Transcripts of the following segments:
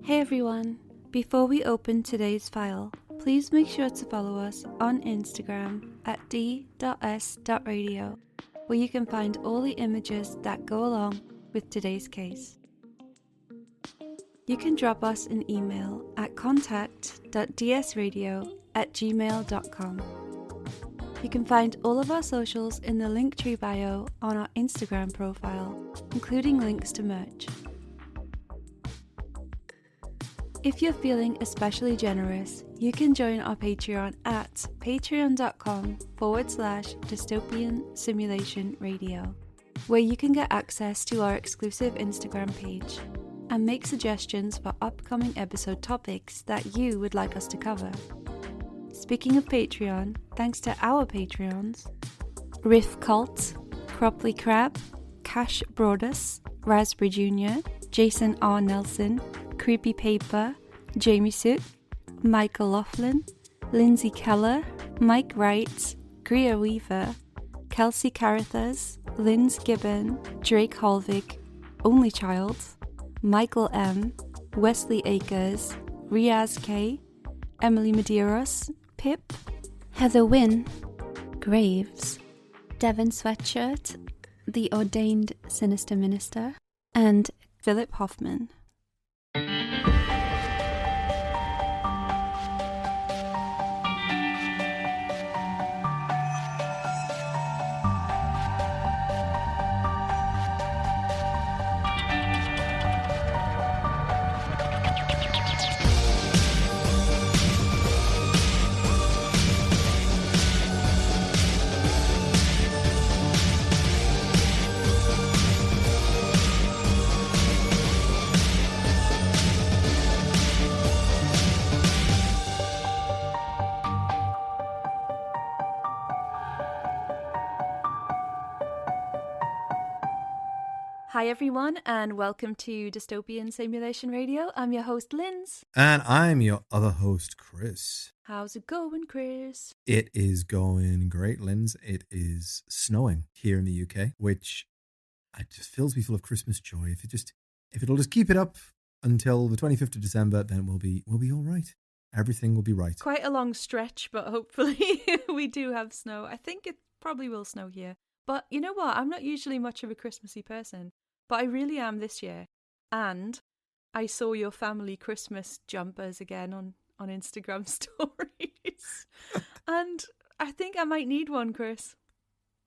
Hey everyone! Before we open today's file, please make sure to follow us on Instagram at d.s.radio, where you can find all the images that go along with today's case. You can drop us an email at contact.dsradio@gmail.com. You can find all of our socials in the Linktree bio on our Instagram profile, including links to merch. If you're feeling especially generous, you can join our Patreon at patreon.com/dystopian simulation radio, where you can get access to our exclusive Instagram page and make suggestions for upcoming episode topics that you would like us to cover. Speaking of Patreon, thanks to our Patreons, Riff Cult, Cropley Crab, Cash Broadus, Raspberry Jr., Jason R. Nelson, Creepy Paper, Jamie Sook, Michael Laughlin, Lindsay Keller, Mike Wright, Greer Weaver, Kelsey Carruthers, Linz Gibbon, Drake Holvig, Only Child, Michael M, Wesley Akers, Riaz K, Emily Medeiros, Pip, Heather Wynn, Graves, Devon Sweatshirt, The Ordained Sinister Minister, and Philip Hoffman. Hi everyone, and welcome to Dystopian Simulation Radio. I'm your host, Linz. And I'm your other host, Chris. How's it going, Chris? It is going great, Linz. It is snowing here in the UK, which it just fills me full of Christmas joy. If it'll just keep it up until the 25th of December, then we'll be all right. Everything will be right. Quite a long stretch, but hopefully we do have snow. I think it probably will snow here. But you know what? I'm not usually much of a Christmassy person. But I really am this year. And I saw your family Christmas jumpers again on Instagram stories. And I think I might need one, Chris.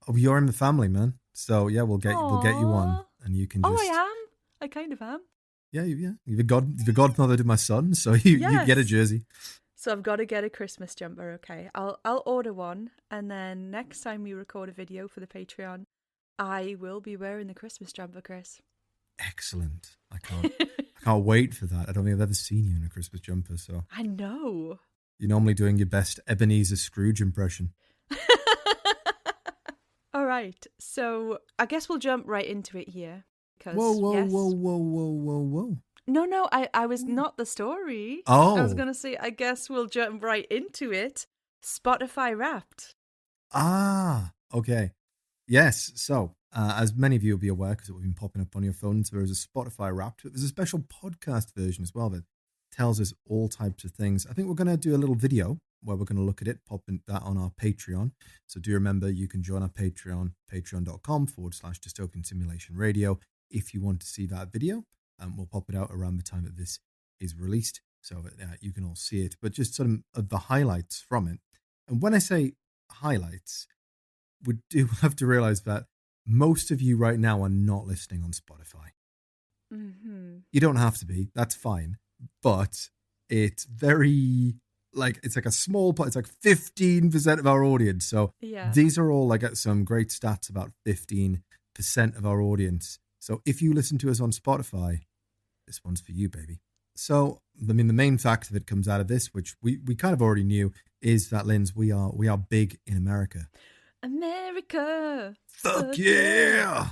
Oh, you're in the family, man. So yeah, we'll get you one, and you can just. Oh, I am. I kind of am. Yeah. You're the godmother to my son, so you get a jersey. So I've got to get a Christmas jumper. Okay, I'll order one, and then next time we record a video for the Patreon, I will be wearing the Christmas jumper, Chris. Excellent. I can't wait for that. I don't think I've ever seen you in a Christmas jumper, so. I know. You're normally doing your best Ebenezer Scrooge impression. All right. So I guess we'll jump right into it here. Whoa. No, I was not the story. Oh. I was going to say, I guess we'll jump right into it. Spotify Wrapped. Ah, okay. Yes, so as many of you will be aware, because it will be popping up on your phones, there is a Spotify Wrapped, but there's a special podcast version as well that tells us all types of things. I think we're going to do a little video where we're going to look at it, popping that on our Patreon. So do remember, you can join our Patreon, patreon.com/dystopian simulation radio, if you want to see that video. We'll pop it out around the time that this is released, so that you can all see it. But just some of the highlights from it. And when I say highlights, we do have to realize that most of you right now are not listening on Spotify. Mm-hmm. You don't have to be, that's fine. But it's very, it's like a small part, it's like 15% of our audience. So These are all some great stats about 15% of our audience. So if you listen to us on Spotify, this one's for you, baby. So, I mean, the main fact that comes out of this, which we kind of already knew, is that, Linz, we are big in America. America. Fuck yeah.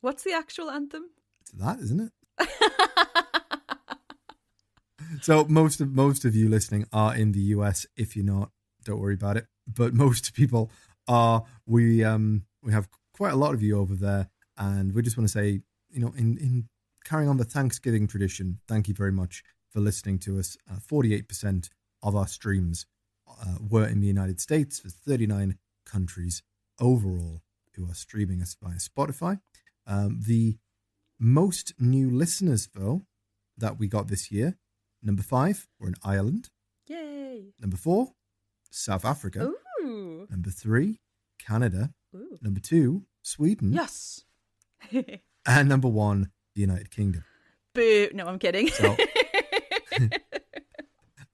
What's the actual anthem? It's that, isn't it? So most of you listening are in the US. If you're not, don't worry about it. But most people are. We have quite a lot of you over there, and we just want to say, in carrying on the Thanksgiving tradition, thank you very much for listening to us. 48% of our streams were in the United States. There's 39 countries overall who are streaming us via Spotify. The most new listeners, though, that we got this year, number 5, we're in Ireland. Yay. Number 4, South Africa. Ooh. Number 3, Canada. Ooh. Number 2, Sweden. Yes. And number 1, the United Kingdom. Boo. No, I'm kidding. So,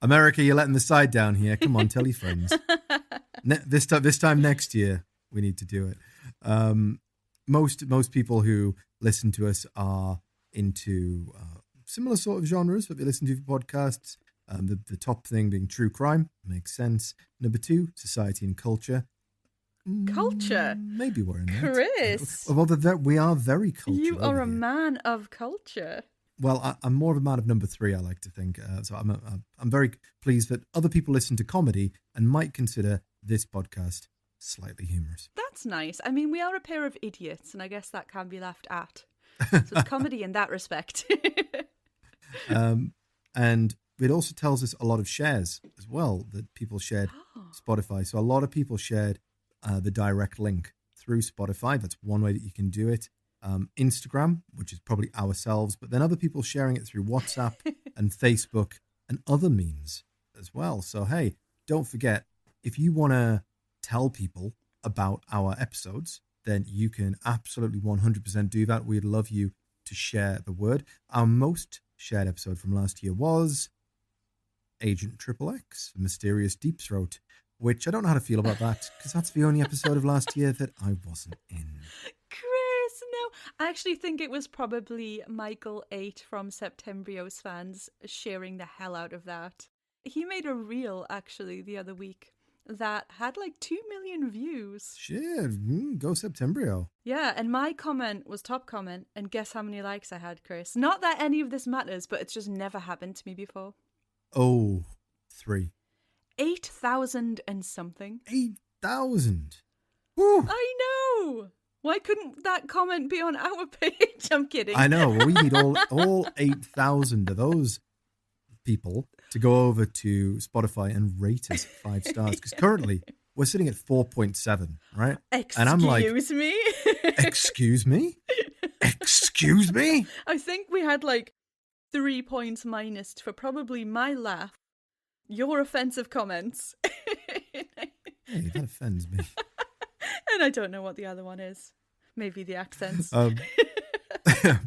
America, you're letting the side down here. Come on, tell your friends. This time next year, we need to do it. Most people who listen to us are into similar sort of genres that they listen to for podcasts. The top thing being true crime, makes sense. Number 2, society and culture. Culture? Maybe we're in that. Chris. Well, we are very cultured. You are a here. man of culture. Well, I'm more of a man of number 3, I like to think. So I'm very pleased that other people listen to comedy and might consider this podcast slightly humorous. That's nice. I mean, we are a pair of idiots, and I guess that can be left at. So it's comedy in that respect. And it also tells us a lot of shares as well, that people shared Spotify. So a lot of people shared the direct link through Spotify. That's one way that you can do it. Instagram, which is probably ourselves, but then other people sharing it through WhatsApp and Facebook and other means as well. So, hey, don't forget, if you want to tell people about our episodes, then you can absolutely 100% do that. We'd love you to share the word. Our most shared episode from last year was Agent XXX, Mysterious Deep Throat, which I don't know how to feel about that because that's the only episode of last year that I wasn't in. Chris, no. I actually think it was probably Michael 8 from Septembrios fans sharing the hell out of that. He made a reel, actually, the other week that had like 2 million views. Shit, go Septembrio. Yeah, and my comment was top comment, and guess how many likes I had, Chris? Not that any of this matters, but it's just never happened to me before. Oh, 3. 8,000 and something. 8,000. Woo. I know. Why couldn't that comment be on our page? I'm kidding. I know. Well, we need all 8,000 of those people to go over to Spotify and rate us 5 stars. Because currently we're sitting at 4.7, right? And I'm like, excuse me? Excuse me? Excuse me? I think we had like 3 points minus for probably my laugh, your offensive comments. Hey, that offends me. And I don't know what the other one is. Maybe the accents.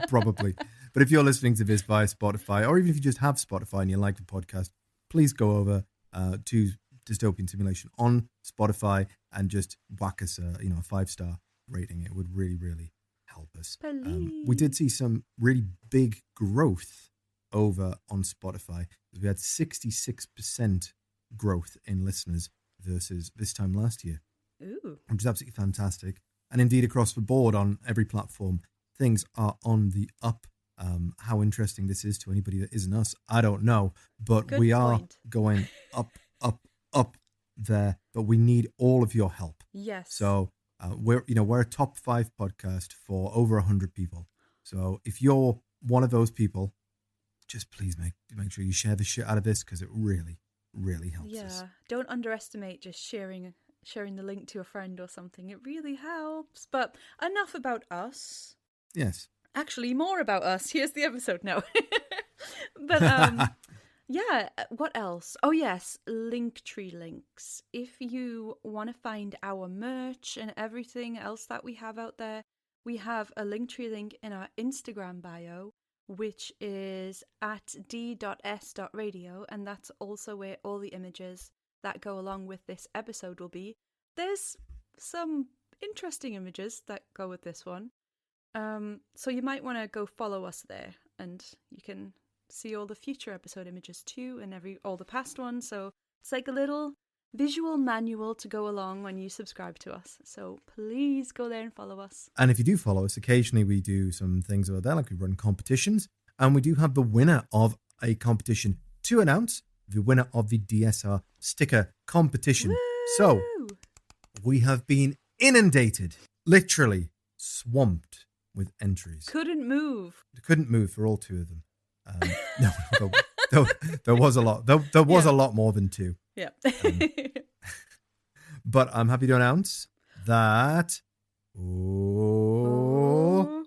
Probably. But if you're listening to this via Spotify, or even if you just have Spotify and you like the podcast, please go over to Dystopian Simulation on Spotify and just whack us a 5-star rating. It would really, really help us. We did see some really big growth over on Spotify. We had 66% growth in listeners versus this time last year. Ooh. Which is absolutely fantastic. And indeed, across the board on every platform, things are on the up. How interesting this is to anybody that isn't us, I don't know. But Good we are point. going up there. But we need all of your help. Yes. So we're a top 5 podcast for over 100 people. So if you're one of those people, just please make sure you share the shit out of this because it really, really helps us. Yeah. Don't underestimate just sharing the link to a friend or something. It really helps. But enough about us. Yes. Actually, more about us. Here's the episode now. But yeah, what else? Oh yes, Linktree links. If you want to find our merch and everything else that we have out there, we have a Linktree link in our Instagram bio, which is at d.s.radio, and that's also where all the images that go along with this episode will be. There's some interesting images that go with this one. So you might want to go follow us there, and you can see all the future episode images too, and all the past ones. So it's like a little visual manual to go along when you subscribe to us. So please go there and follow us. And if you do follow us, occasionally we do some things over there, like we run competitions, and we do have the winner of a competition to announce, the winner of the DSR sticker competition. Woo! So we have been inundated, literally swamped with entries. Couldn't move for all 2 of them. No, there was a lot. There was a lot more than 2. Yeah. But I'm happy to announce that. Oh,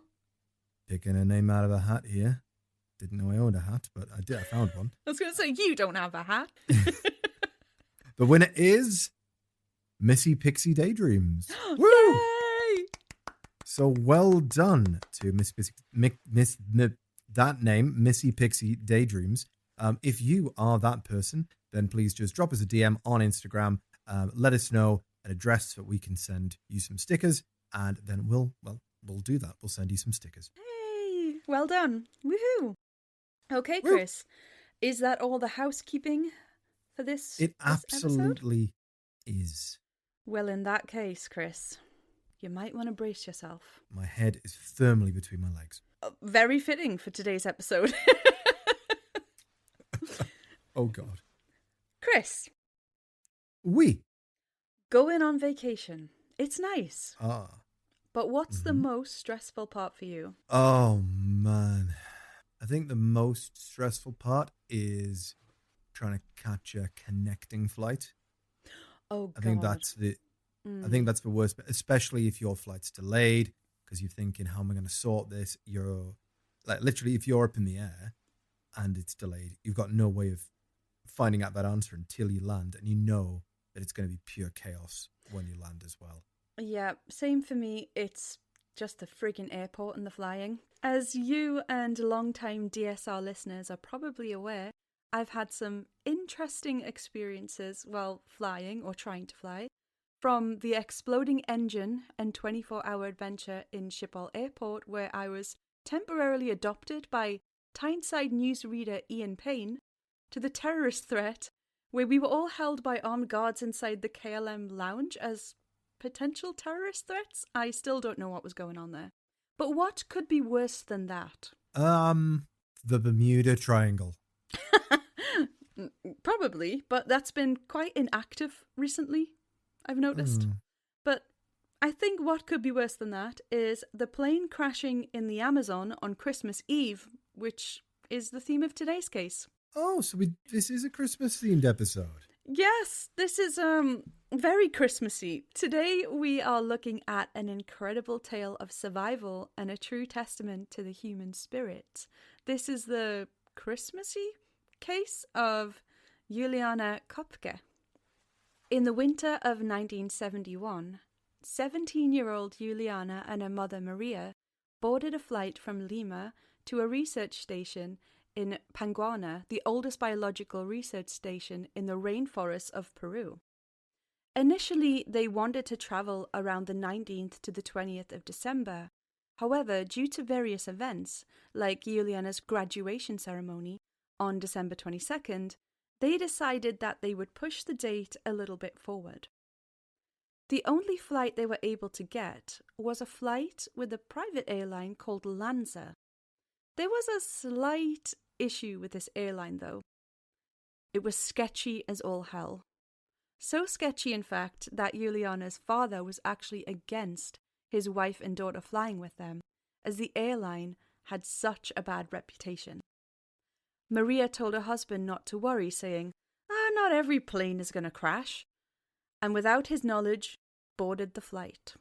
picking a name out of a hat here. Didn't know I owned a hat, but I did. I found one. I was going to say, you don't have a hat. The winner is Missy Pixie Daydreams. Woo! Yay! So well done to that name, Missy Pixie Daydreams. If you are that person, then please just drop us a DM on Instagram. Let us know an address that we can send you some stickers, and then we'll do that. We'll send you some stickers. Hey, well done. Woohoo. Okay, Chris, is that all the housekeeping for this It this absolutely episode? is. Well, in that case, Chris, you might want to brace yourself. My head is firmly between my legs. Very fitting for today's episode. Oh, God. Chris. Oui. Going on vacation. It's nice. Ah. But what's the most stressful part for you? Oh, man. I think the most stressful part is trying to catch a connecting flight. Oh, God. I think that's the worst, especially if your flight's delayed, because you're thinking, how am I going to sort this? You're like, literally, if you're up in the air and it's delayed, you've got no way of finding out that answer until you land, and you know that it's going to be pure chaos when you land as well. Yeah, same for me. It's just the friggin' airport and the flying. As you and long-time DSR listeners are probably aware, I've had some interesting experiences while flying or trying to fly. From the exploding engine and 24-hour adventure in Schiphol Airport, where I was temporarily adopted by Tyneside newsreader Ian Payne, to the terrorist threat, where we were all held by armed guards inside the KLM lounge as potential terrorist threats. I still don't know what was going on there. But what could be worse than that? The Bermuda Triangle. Probably, but that's been quite inactive recently, I've noticed. But I think what could be worse than that is the plane crashing in the Amazon on Christmas Eve, which is the theme of today's case. Oh, so this is a Christmas-themed episode. Yes, this is very Christmassy. Today we are looking at an incredible tale of survival and a true testament to the human spirit. This is the Christmassy case of Juliane Koepcke. In the winter of 1971, 17-year-old Juliane and her mother Maria boarded a flight from Lima to a research station in Panguana, the oldest biological research station in the rainforests of Peru. Initially, they wanted to travel around the 19th to the 20th of December. However, due to various events, like Juliana's graduation ceremony on December 22nd, they decided that they would push the date a little bit forward. The only flight they were able to get was a flight with a private airline called Lanza. There was a slight issue with this airline, though. It was sketchy as all hell. So sketchy, in fact, that Juliana's father was actually against his wife and daughter flying with them, as the airline had such a bad reputation. Maria told her husband not to worry, saying, not every plane is going to crash, and without his knowledge, boarded the flight.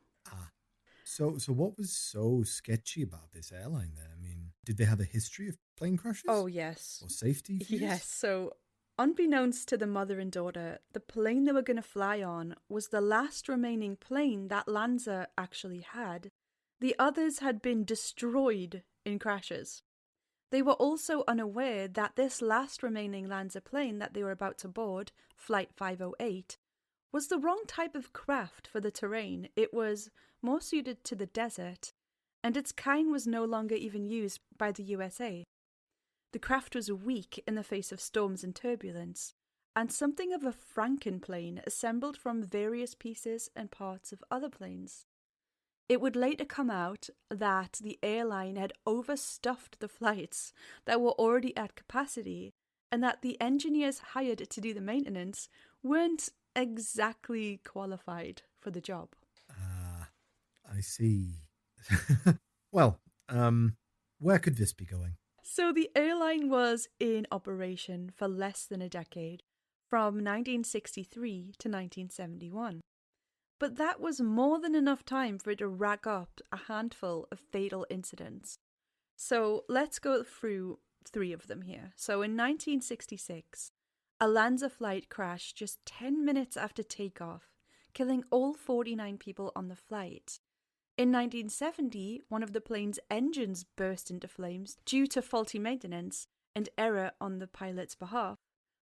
So what was so sketchy about this airline then? I mean, did they have a history of plane crashes? Oh, yes. Or safety fears? Yes, so unbeknownst to the mother and daughter, the plane they were going to fly on was the last remaining plane that Lanza actually had. The others had been destroyed in crashes. They were also unaware that this last remaining Lanza plane that they were about to board, Flight 508, was the wrong type of craft for the terrain. It was more suited to the desert, and its kind was no longer even used by the USA. The craft was weak in the face of storms and turbulence, and something of a Frankenplane assembled from various pieces and parts of other planes. It would later come out that the airline had overstuffed the flights that were already at capacity, and that the engineers hired to do the maintenance weren't exactly qualified for the job. I see. Well, where could this be going? So the airline was in operation for less than a decade, from 1963 to 1971. But that was more than enough time for it to rack up a handful of fatal incidents. So let's go through 3 of them here. So in 1966, a Lanza flight crashed just 10 minutes after takeoff, killing all 49 people on the flight. In 1970, one of the plane's engines burst into flames due to faulty maintenance and error on the pilot's behalf.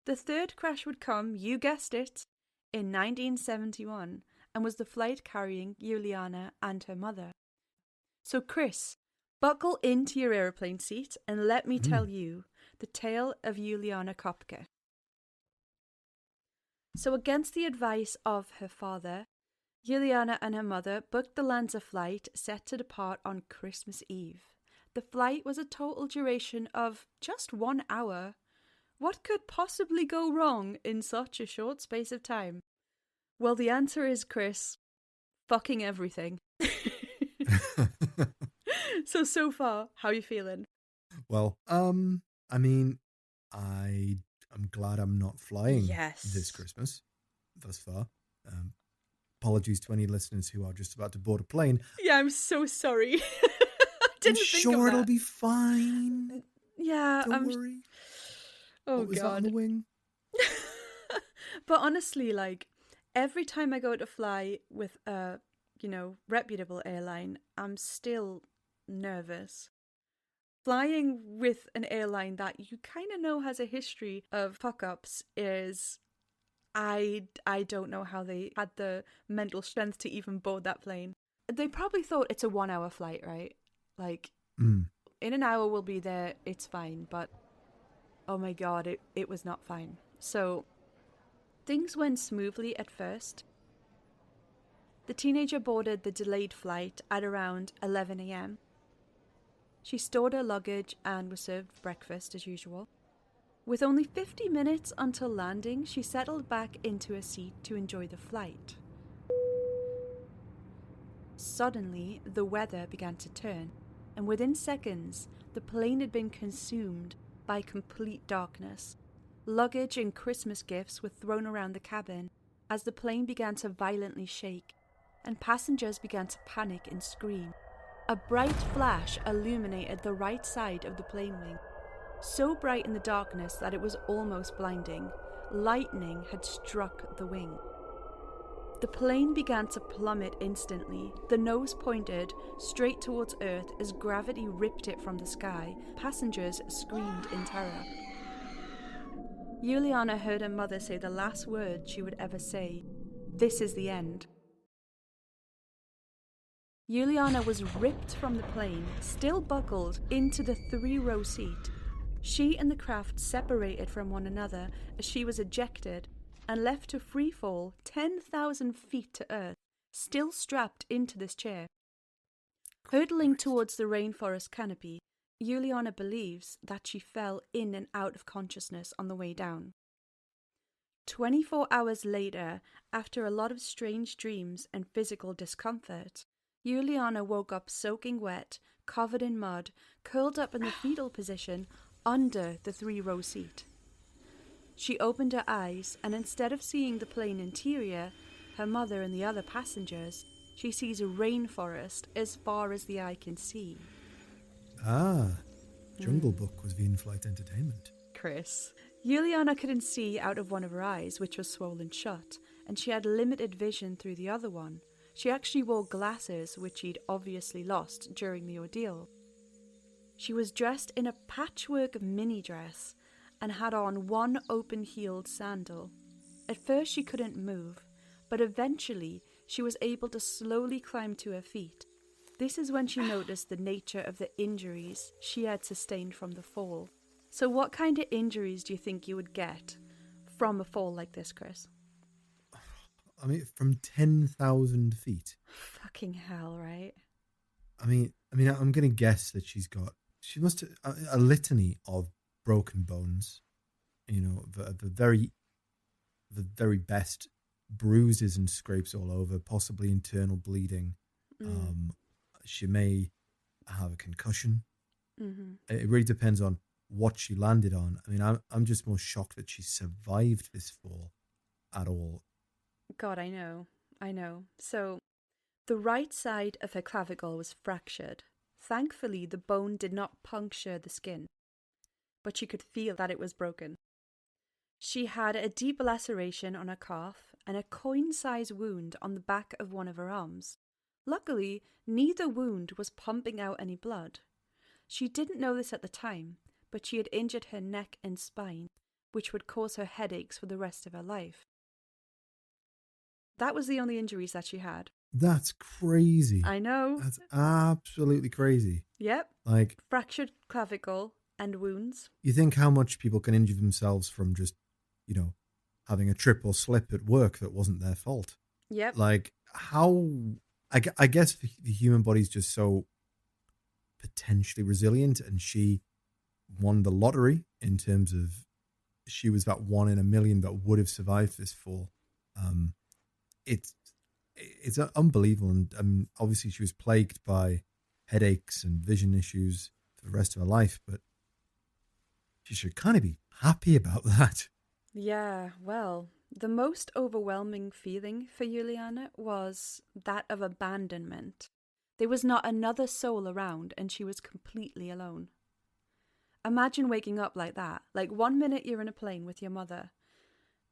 The 3rd crash would come, you guessed it, in 1971, and was the flight carrying Juliane and her mother. So Chris, buckle into your aeroplane seat and let me tell you the tale of Juliane Koepcke. So against the advice of her father, Juliane and her mother booked the Lanza flight set to depart on Christmas Eve. The flight was a total duration of just 1 hour. What could possibly go wrong in such a short space of time? Well, the answer is, Chris, fucking everything. So far, how are you feeling? Well, I mean, I'm glad I'm not flying this Christmas thus far. Apologies to any listeners who are just about to board a plane. Yeah, I'm so sorry. I'm sure it'll be fine. Yeah, Don't worry. Oh, what was God. that on the wing? But honestly, like, every time I go to fly with a, reputable airline, I'm still nervous. Flying with an airline that you kind of know has a history of fuck-ups is... I don't know how they had the mental strength to even board that plane. They probably thought it's a 1 hour flight, right? Like, in an hour we'll be there, it's fine. But, oh my God, it was not fine. So, things went smoothly at first. The teenager boarded the delayed flight at around 11 a.m. She stored her luggage and was served breakfast as usual. With only 50 minutes until landing, she settled back into a seat to enjoy the flight. Suddenly, the weather began to turn, and within seconds, the plane had been consumed by complete darkness. Luggage and Christmas gifts were thrown around the cabin as the plane began to violently shake, and passengers began to panic and scream. A bright flash illuminated the right side of the plane wing. So bright in the darkness that it was almost blinding. Lightning had struck the wing. The plane began to plummet instantly. The nose pointed straight towards Earth as gravity ripped it from the sky. Passengers screamed in terror. Juliane heard her mother say the last word she would ever say. "This is the end." Juliane was ripped from the plane, still buckled, into the 3-row seat. She and the craft separated from one another as she was ejected and left to free fall 10,000 feet to Earth, still strapped into this chair. Hurtling towards the rainforest canopy, Juliane believes that she fell in and out of consciousness on the way down. 24 hours later, after a lot of strange dreams and physical discomfort, Juliane woke up soaking wet, covered in mud, curled up in the fetal position under the 3-row seat. She opened her eyes, and instead of seeing the plane interior, her mother and the other passengers, she sees a rainforest as far as the eye can see. Jungle Book was the in-flight entertainment. Chris. Juliane couldn't see out of one of her eyes, which was swollen shut, and she had limited vision through the other one. She actually wore glasses, which she'd obviously lost during the ordeal. She was dressed in a patchwork mini dress and had on one open-heeled sandal. At first she couldn't move, but eventually she was able to slowly climb to her feet. This is when she noticed the nature of the injuries she had sustained from the fall. So what kind of injuries do you think you would get from a fall like this, Chris? I mean, from 10,000 feet. Fucking hell, right? I mean, I'm going to guess that she must have a litany of broken bones, the very best bruises and scrapes all over, possibly internal bleeding. She may have a concussion. Mm-hmm. It really depends on what she landed on. I mean, I'm just more shocked that she survived this fall at all. God, I know. So, the right side of her clavicle was fractured. Thankfully, the bone did not puncture the skin, but she could feel that it was broken. She had a deep laceration on her calf and a coin-sized wound on the back of one of her arms. Luckily, neither wound was pumping out any blood. She didn't know this at the time, but she had injured her neck and spine, which would cause her headaches for the rest of her life. That was the only injuries that she had. That's crazy. I know. That's absolutely crazy. Yep. Like, fractured clavicle and wounds. you think how much people can injure themselves from just, having a trip or slip at work that wasn't their fault. Yep. Like, how... I guess the human body's just so potentially resilient, and she won the lottery in terms of she was that 1 in a million that would have survived this fall. It's unbelievable, and obviously she was plagued by headaches and vision issues for the rest of her life, but she should kind of be happy about that. Yeah, well, the most overwhelming feeling for Juliane was that of abandonment. There was not another soul around, and she was completely alone. Imagine waking up like that. Like, 1 minute you're in a plane with your mother.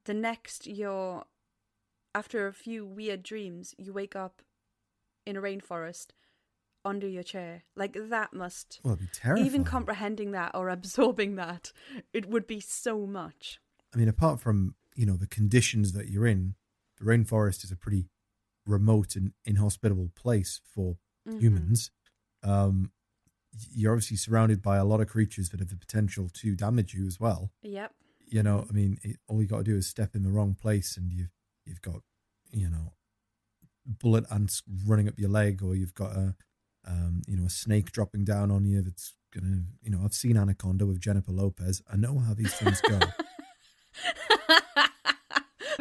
The next after a few weird dreams, you wake up in a rainforest under your chair. Like, that must... Well, it'd be terrifying. Even comprehending that or absorbing that, it would be so much. I mean, apart from, the conditions that you're in, the rainforest is a pretty remote and inhospitable place for humans. You're obviously surrounded by a lot of creatures that have the potential to damage you as well. Yep. I mean, all you got to do is step in the wrong place and you've got, bullet ants running up your leg, or you've got a snake dropping down on you that's going to, I've seen Anaconda with Jennifer Lopez. I know how these things go.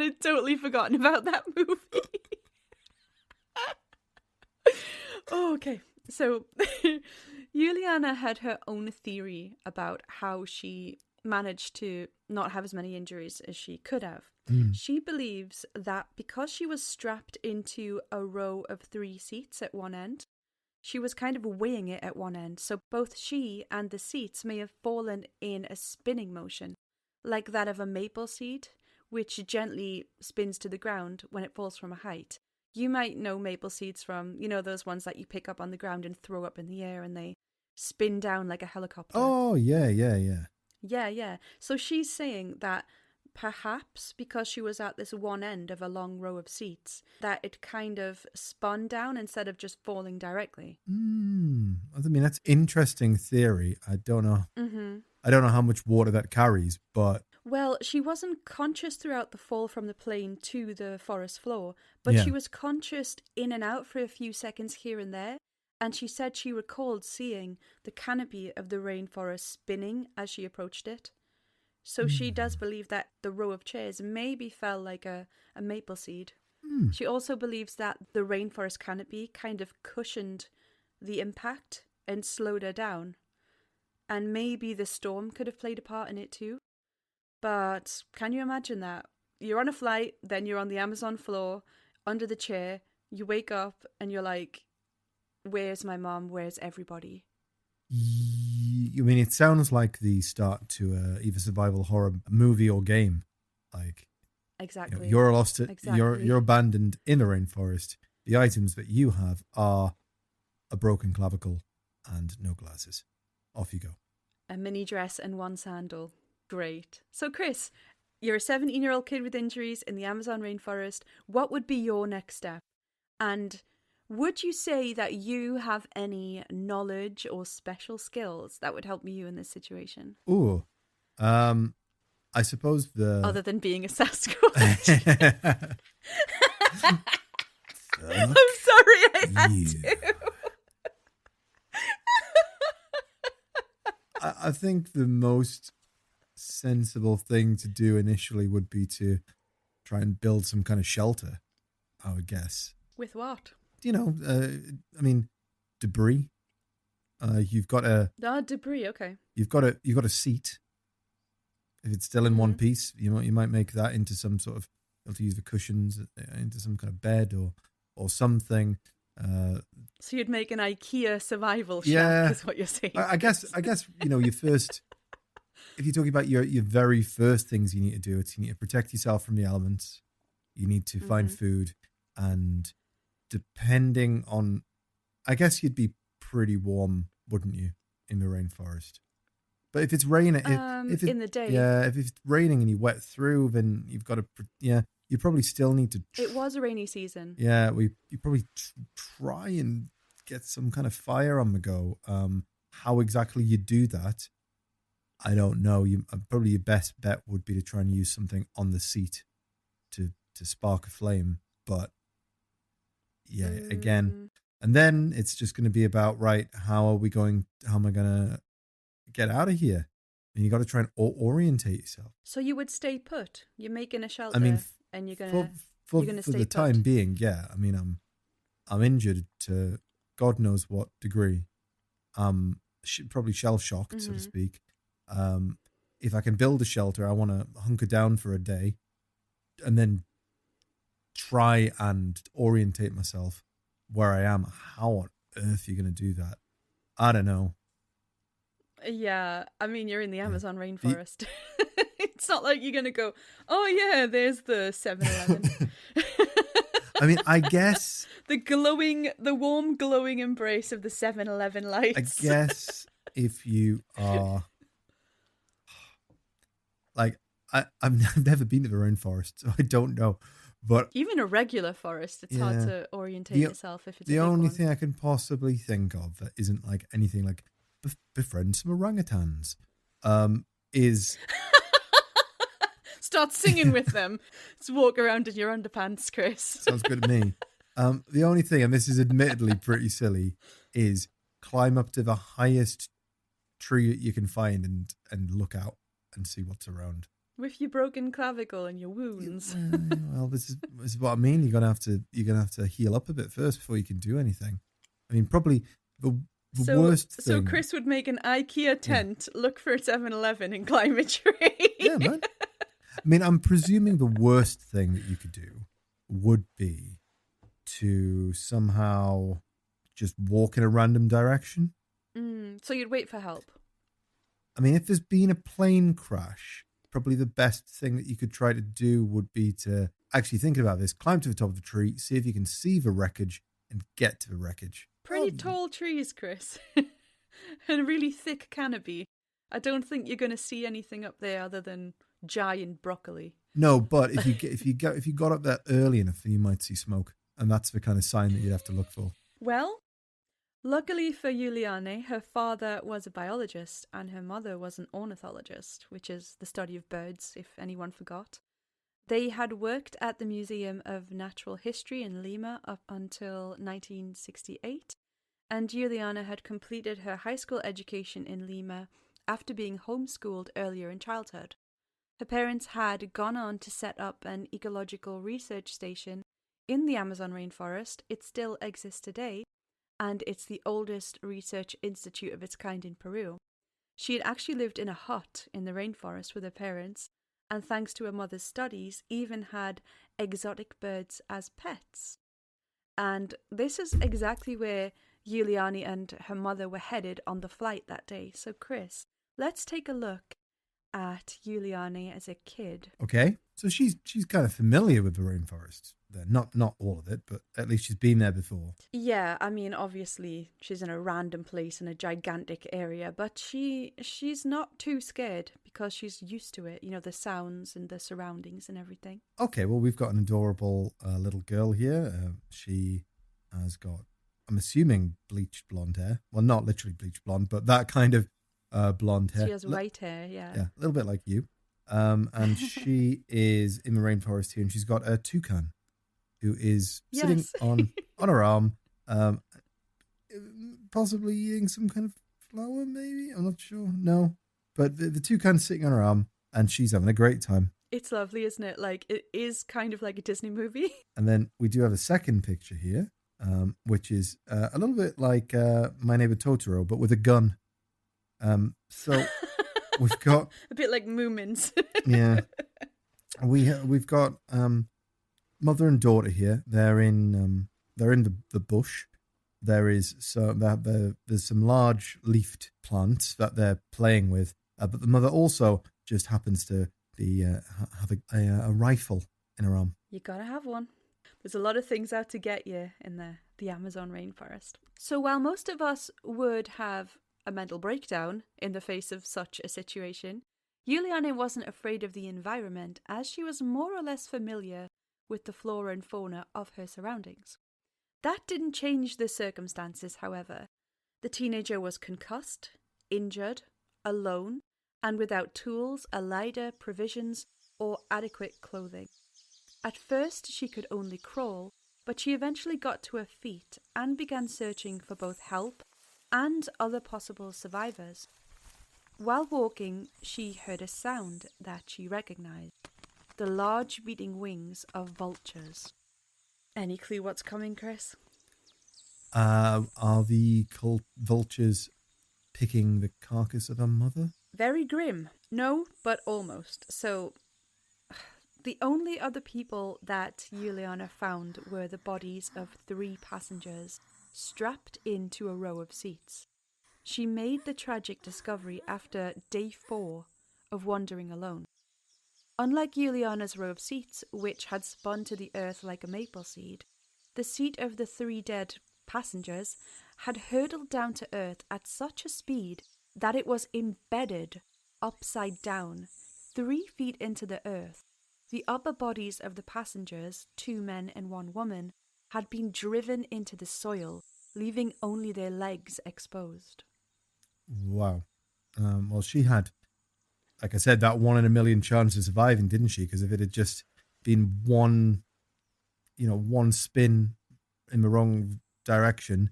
I'd totally forgotten about that movie. Okay, so Juliane had her own theory about how she managed to not have as many injuries as she could have. She believes that because she was strapped into a row of 3 seats at one end, she was kind of weighing it at one end, so both she and the seats may have fallen in a spinning motion, like that of a maple seed, which gently spins to the ground when it falls from a height. You might know maple seeds from, those ones that you pick up on the ground and throw up in the air and they spin down like a helicopter. Oh, yeah. Yeah. So she's saying that perhaps because she was at this one end of a long row of seats, that it kind of spun down instead of just falling directly. I mean, that's interesting theory. I don't know. I don't know how much water that carries, but... Well, she wasn't conscious throughout the fall from the plane to the forest floor, but she was conscious in and out for a few seconds here and there, and she said she recalled seeing the canopy of the rainforest spinning as she approached it. So she does believe that the row of chairs maybe fell like a maple seed. She also believes that the rainforest canopy kind of cushioned the impact and slowed her down. And maybe the storm could have played a part in it too. But can you imagine that? You're on a flight, then you're on the Amazon floor, under the chair, you wake up and you're like, where's my mom? Where's everybody? I mean, it sounds like the start to either survival horror movie or game. Like, exactly. You're lost. You're abandoned in the rainforest. The items that you have are a broken clavicle and no glasses. Off you go. A mini dress and 1 sandal. Great. So, Chris, you're a 17-year-old kid with injuries in the Amazon rainforest. What would be your next step? And would you say that you have any knowledge or special skills that would help you in this situation? Ooh, I suppose other than being a Sasquatch. I'm sorry, I had to. I think the most sensible thing to do initially would be to try and build some kind of shelter, I would guess. With what? I mean, debris. You've got a debris. Okay. you've got a seat. If it's still in one piece, you might make that into some sort of, you'll have to use the cushions into some kind of bed or something. So you'd make an IKEA survival Yeah. shack, is what you're saying. I guess your first, if you're talking about your very first things you need to do, it's you need to protect yourself from the elements. You need to find food, and depending on, I guess you'd be pretty warm, wouldn't you, in the rainforest? But if it's raining, if in the day, if it's raining and you wet through, then you've got to, you probably still need to. It was a rainy season. Yeah, you probably try and get some kind of fire on the go. How exactly you do that, I don't know. Probably your best bet would be to try and use something on the seat to spark a flame. But yeah, again, and then it's just going to be about, right, how am I going to get out of here? And you got to try and orientate yourself. So you would stay put. You're making a shelter, and you're gonna for stay the put. time being. Yeah, I mean, I'm injured to God knows what degree. Probably shell shocked, so to speak. If I can build a shelter, I want to hunker down for a day, and then try and orientate myself where I am. How on earth are you going to do that? I don't know. Yeah, I mean, you're in the Amazon rainforest. It's not like you're going to go, oh yeah, there's the 7-Eleven. I mean, I guess... the warm, glowing embrace of the 7-Eleven lights. I guess if you are... Like, I've never been to the rainforest, so I don't know. But even a regular forest, it's hard to orientate yourself if it's a big the only one. thing I can possibly think of that isn't like anything like befriend some orangutans is... Start singing with them. Just walk around in your underpants, Chris. Sounds good to me. The only thing, and this is admittedly pretty silly, is climb up to the highest tree that you can find and look out and see what's around. With your broken clavicle and your wounds. Well, this is what I mean. You're gonna have to heal up a bit first before you can do anything. I mean, probably the worst thing. So Chris would make an IKEA tent, look for a 7-Eleven, and climb a tree. Yeah, man. I mean, I'm presuming the worst thing that you could do would be to somehow just walk in a random direction. So you'd wait for help. I mean, if there's been a plane crash, probably the best thing that you could try to do would be to, actually thinking about this, climb to the top of the tree, see if you can see the wreckage and get to the wreckage. Pretty tall trees, Chris. And a really thick canopy. I don't think you're going to see anything up there other than giant broccoli. No, but if you got up there early enough, then you might see smoke, and that's the kind of sign that you'd have to look for. Well, luckily for Juliane, her father was a biologist and her mother was an ornithologist, which is the study of birds, if anyone forgot. They had worked at the Museum of Natural History in Lima up until 1968, and Juliane had completed her high school education in Lima after being homeschooled earlier in childhood. Her parents had gone on to set up an ecological research station in the Amazon rainforest. It still exists today, and it's the oldest research institute of its kind in Peru. She had actually lived in a hut in the rainforest with her parents, and thanks to her mother's studies, even had exotic birds as pets. And this is exactly where Juliane and her mother were headed on the flight that day. So Chris, let's take a look at Juliane as a kid. Okay, so she's kind of familiar with the rainforest. Not all of it, but at least she's been there before. Yeah, I mean, obviously she's in a random place in a gigantic area, but she's not too scared because she's used to it. You know, the sounds and the surroundings and everything. Okay, well, we've got an adorable little girl here. She has got, I'm assuming, bleached blonde hair. Well, not literally bleached blonde, but that kind of blonde hair. She has white hair, yeah. Yeah, a little bit like you. And she is in the rainforest here, and she's got a toucan who is sitting on her arm, possibly eating some kind of flower, maybe? I'm not sure. No. But the toucan's sitting on her arm, and she's having a great time. It's lovely, isn't it? Like, it is kind of like a Disney movie. And then we do have a second picture here which is a little bit like My Neighbor Totoro, but with a gun. So we've got a bit like Moomins. Yeah, we've got mother and daughter here. They're in the bush. There's some large leafed plants that they're playing with, but the mother also just happens to be have a rifle in her arm. You gotta have one. There's a lot of things out to get you in the Amazon rainforest. So while most of us would have a mental breakdown in the face of such a situation, Juliane wasn't afraid of the environment, as she was more or less familiar with the flora and fauna of her surroundings. That didn't change the circumstances, however. The teenager was concussed, injured, alone, and without tools, a lighter, provisions, or adequate clothing. At first, she could only crawl, but she eventually got to her feet and began searching for both help and other possible survivors. While walking, she heard a sound that she recognized: the large beating wings of vultures. Any clue what's coming, Chris? Are the vultures picking the carcass of her mother? Very grim. No, but almost. So, the only other people that Juliane found were the bodies of 3 passengers strapped into a row of seats. She made the tragic discovery after day 4 of wandering alone. Unlike Juliana's row of seats, which had spun to the earth like a maple seed, the seat of the 3 dead passengers had hurtled down to earth at such a speed that it was embedded upside down, 3 feet into the earth. The upper bodies of the passengers, 2 men and 1 woman, had been driven into the soil, leaving only their legs exposed. Wow. Well, she had, like I said, that 1 in a million chance of surviving, didn't she? Because if it had just been one spin in the wrong direction,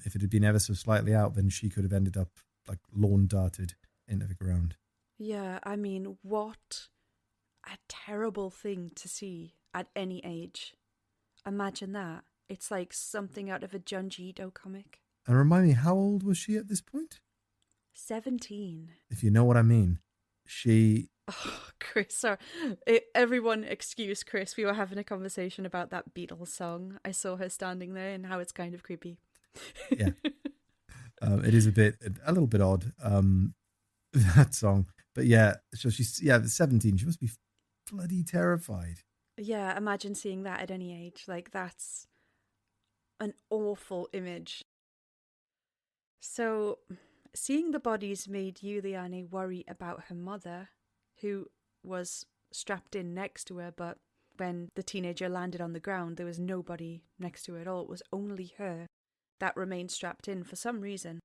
if it had been ever so slightly out, then she could have ended up like lawn darted into the ground. Yeah, I mean, what a terrible thing to see at any age. Imagine that. It's like something out of a Junji Ito comic. And remind me, how old was she at this point? 17. If you know what I mean. She... Oh, Chris, sorry. Everyone excuse Chris. We were having a conversation about that Beatles song. I saw her standing there and how it's kind of creepy. Yeah. It is a little bit odd, that song. But yeah, so she's 17. She must be bloody terrified. Yeah, imagine seeing that at any age. Like, that's an awful image. So, seeing the bodies made Juliane worry about her mother, who was strapped in next to her, but when the teenager landed on the ground, there was nobody next to her at all. It was only her that remained strapped in for some reason.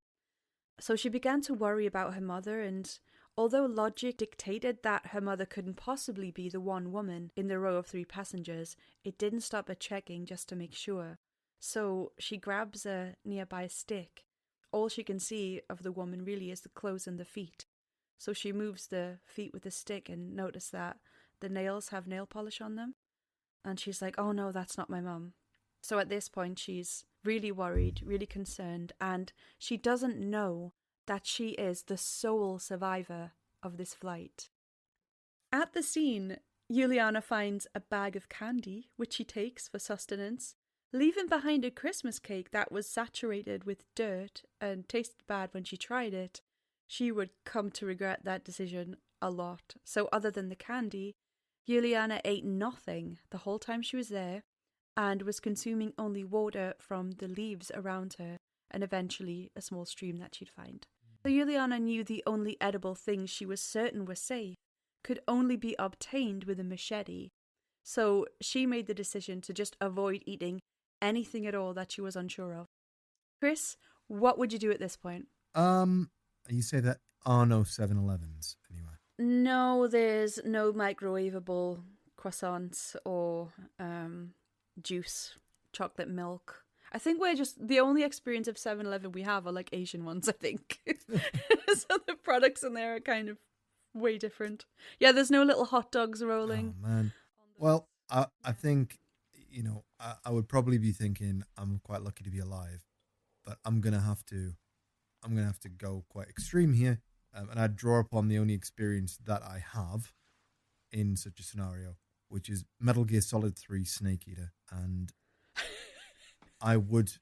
So she began to worry about her mother, and although logic dictated that her mother couldn't possibly be the one woman in the row of 3 passengers, it didn't stop her checking just to make sure. So she grabs a nearby stick. All she can see of the woman really is the clothes and the feet. So she moves the feet with the stick and notices that the nails have nail polish on them. And she's like, oh no, that's not my mum. So at this point, she's really worried, really concerned, and she doesn't know that she is the sole survivor of this flight. At the scene, Juliane finds a bag of candy, which she takes for sustenance, leaving behind a Christmas cake that was saturated with dirt and tasted bad when she tried it. She would come to regret that decision a lot. So other than the candy, Juliane ate nothing the whole time she was there and was consuming only water from the leaves around her and eventually a small stream that she'd find. So Juliane knew the only edible things she was certain were safe could only be obtained with a machete. So she made the decision to just avoid eating anything at all that she was unsure of. Chris, what would you do at this point? You say that are no 7-Elevens anywhere? No, there's no microwavable croissants or juice, chocolate milk. I think we're just, the only experience of 7-Eleven we have are like Asian ones, I think. So the products in there are kind of way different. Yeah, there's no little hot dogs rolling. Oh, man. Well, I think, I would probably be thinking I'm quite lucky to be alive, but I'm gonna have to go quite extreme here, and I'd draw upon the only experience that I have in such a scenario, which is Metal Gear Solid 3 Snake Eater, and I would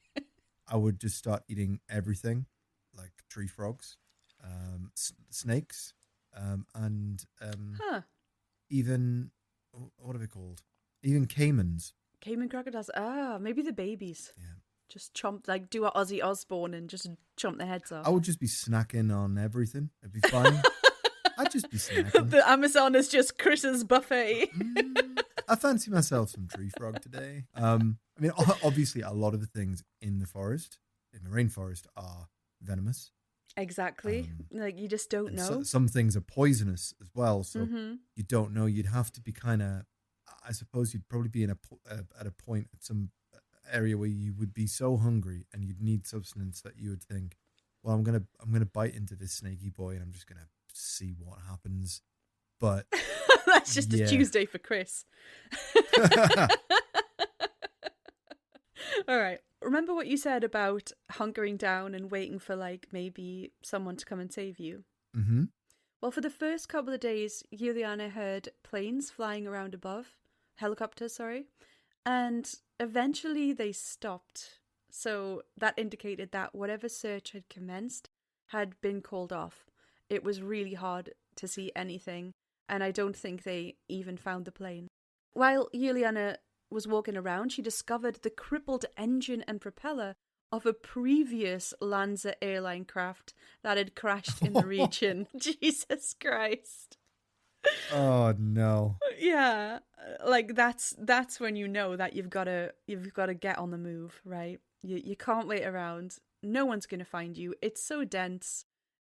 just start eating everything, like tree frogs, snakes, and even what are they called? Even caimans. Cayman crocodiles. Maybe the babies. Yeah. Just chomp, like do a Ozzy Osbourne and just chomp their heads off. I would just be snacking on everything. It'd be fine. I'd just be snacking. The Amazon is just Chris's buffet. I fancy myself some tree frog today. I mean, obviously, a lot of the things in the forest, in the rainforest, are venomous. Exactly. Like, you just don't know. Some things are poisonous as well, so you don't know. You'd have to be kind of, I suppose you'd probably be at a point at some area where you would be so hungry and you'd need substance that you would think, well, I'm gonna bite into this snaky boy and I'm just gonna see what happens. But that's just a Tuesday for Chris. All right. Remember what you said about hunkering down and waiting for, like, maybe someone to come and save you? Mm-hmm. Well, for the first couple of days, Juliane heard planes flying around above. Helicopters, sorry. And eventually they stopped. So that indicated that whatever search had commenced had been called off. It was really hard to see anything, and I don't think they even found the plane. While Juliane was walking around, she discovered the crippled engine and propeller of a previous Lanza airline craft that had crashed in the region. Jesus Christ. Oh no. Yeah, like that's when you know that you've got to get on the move, right? You can't wait around. No one's going to find you. It's so dense.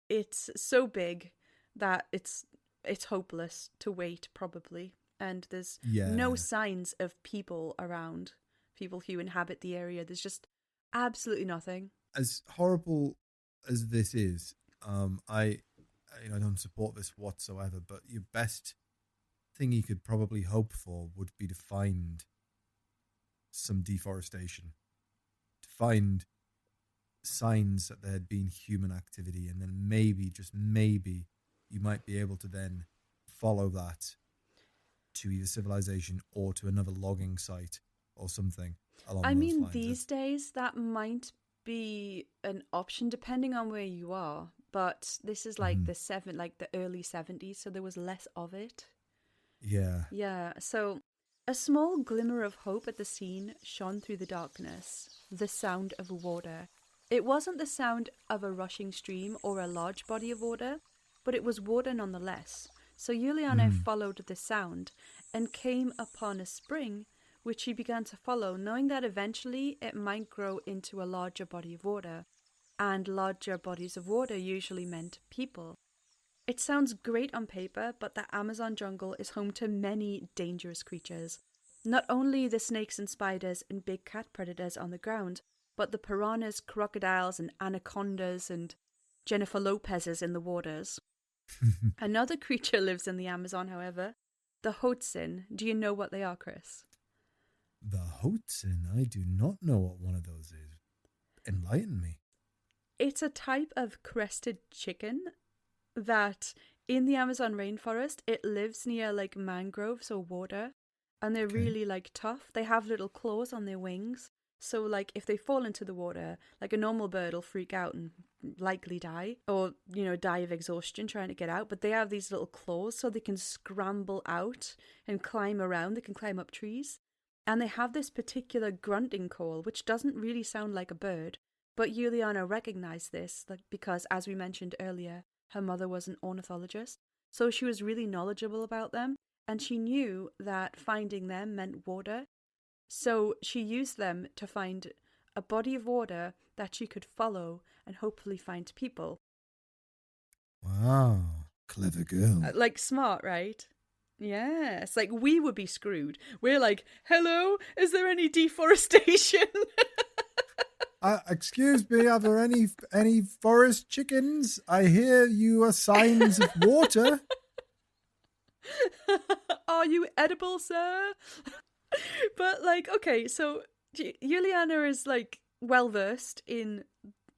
It's so big that it's hopeless to wait, probably. And there's no signs of people around, people who inhabit the area. There's just absolutely nothing. As horrible as this is, I don't support this whatsoever, but your best thing you could probably hope for would be to find some deforestation, to find signs that there had been human activity, and then maybe, just maybe, you might be able to then follow that to either civilization or to another logging site or something along those lines. These days that might be an option depending on where you are, but this is like the early 70s, so there was less of it. Yeah, so a small glimmer of hope at the scene shone through the darkness. The sound of water. It wasn't the sound of a rushing stream or a large body of water, but it was water nonetheless. So Juliane followed the sound and came upon a spring, which she began to follow, knowing that eventually it might grow into a larger body of water. And larger bodies of water usually meant people. It sounds great on paper, but the Amazon jungle is home to many dangerous creatures. Not only the snakes and spiders and big cat predators on the ground, but the piranhas, crocodiles and anacondas and Jennifer Lopez's in the waters. Another creature lives in the Amazon, however, the Hoatzin. Do you know what they are, Chris? The Hoatzin? I do not know what one of those is. Enlighten me. It's a type of crested chicken that in the Amazon rainforest, it lives near like mangroves or water, and they're really like tough. They have little claws on their wings. So, like, if they fall into the water, like a normal bird will freak out and likely die, or, die of exhaustion trying to get out. But they have these little claws so they can scramble out and climb around. They can climb up trees. And they have this particular grunting call, which doesn't really sound like a bird. But Juliane recognized this because, as we mentioned earlier, her mother was an ornithologist. So she was really knowledgeable about them. And she knew that finding them meant water. So she used them to find a body of water that she could follow and hopefully find people. Wow, clever girl. Like, smart, right? Yes, like we would be screwed. We're like, hello, is there any deforestation? Excuse me, are there any forest chickens? I hear you are signs of water. Are you edible, sir? But like, okay, so Juliana is like well versed in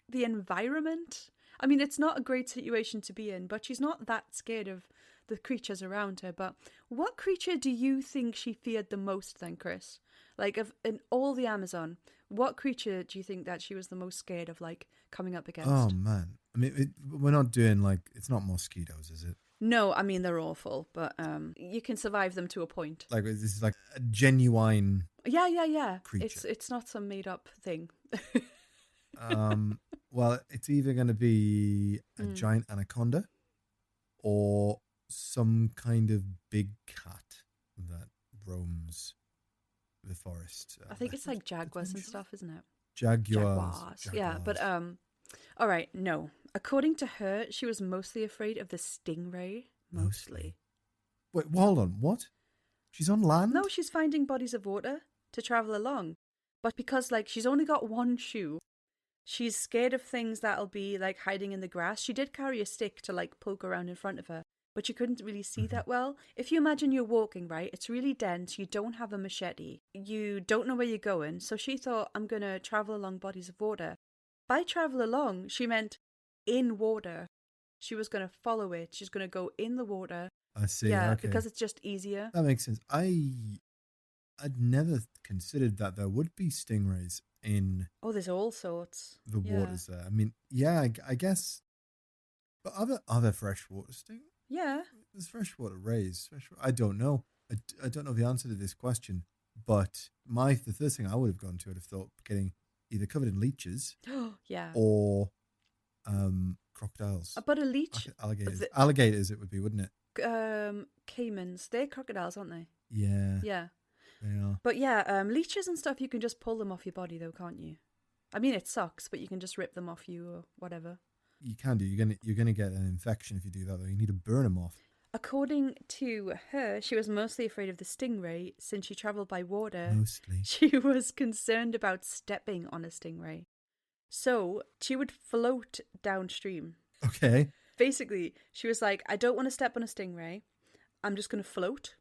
the environment. I mean, it's not a great situation to be in, but she's not that scared of the creatures around her. But what creature do you think she feared the most then, Chris? Like, in all the Amazon, what creature do you think that she was the most scared of, like, coming up against? Oh, man. I mean, we're not doing, like, it's not mosquitoes, is it? No, I mean, they're awful, but you can survive them to a point. Like, this is like a genuine Yeah. creature. It's not some made-up thing. Well, it's either going to be a giant anaconda or some kind of big cat that roams the forest. I think it's like jaguars and stuff, isn't it? Jaguars. Yeah, but all right, no. According to her, she was mostly afraid of the stingray. Mostly. Wait, hold on. What? She's on land? No, she's finding bodies of water to travel along. But because, like, she's only got one shoe, she's scared of things that'll be, like, hiding in the grass. She did carry a stick to, like, poke around in front of her, but you couldn't really see that well. If you imagine you're walking, right, it's really dense, you don't have a machete, you don't know where you're going, so she thought, I'm going to travel along bodies of water. By travel along, she meant in water. She was going to follow it. She's going to go in the water. I see. Yeah, okay. because it's just easier. That makes sense. I'd never considered that there would be stingrays in Oh, there's all sorts. the waters there. I mean, yeah, I guess. But other freshwater sting? Yeah. There's freshwater rays. I don't know. I don't know the answer to this question. But the first thing I would have gone to, I'd have thought getting either covered in leeches Yeah. or crocodiles. But a leech... Alligators it would be, wouldn't it? Caimans. They're crocodiles, aren't they? Yeah. Yeah. They are. But yeah, leeches and stuff, you can just pull them off your body though, can't you? I mean, it sucks, but you can just rip them off you or whatever. You can do. You're gonna get an infection if you do that though. You need to burn them off. According to her, she was mostly afraid of the stingray since she travelled by water. Mostly. She was concerned about stepping on a stingray. So she would float downstream. Okay. Basically, she was like, I don't want to step on a stingray. I'm just going to float,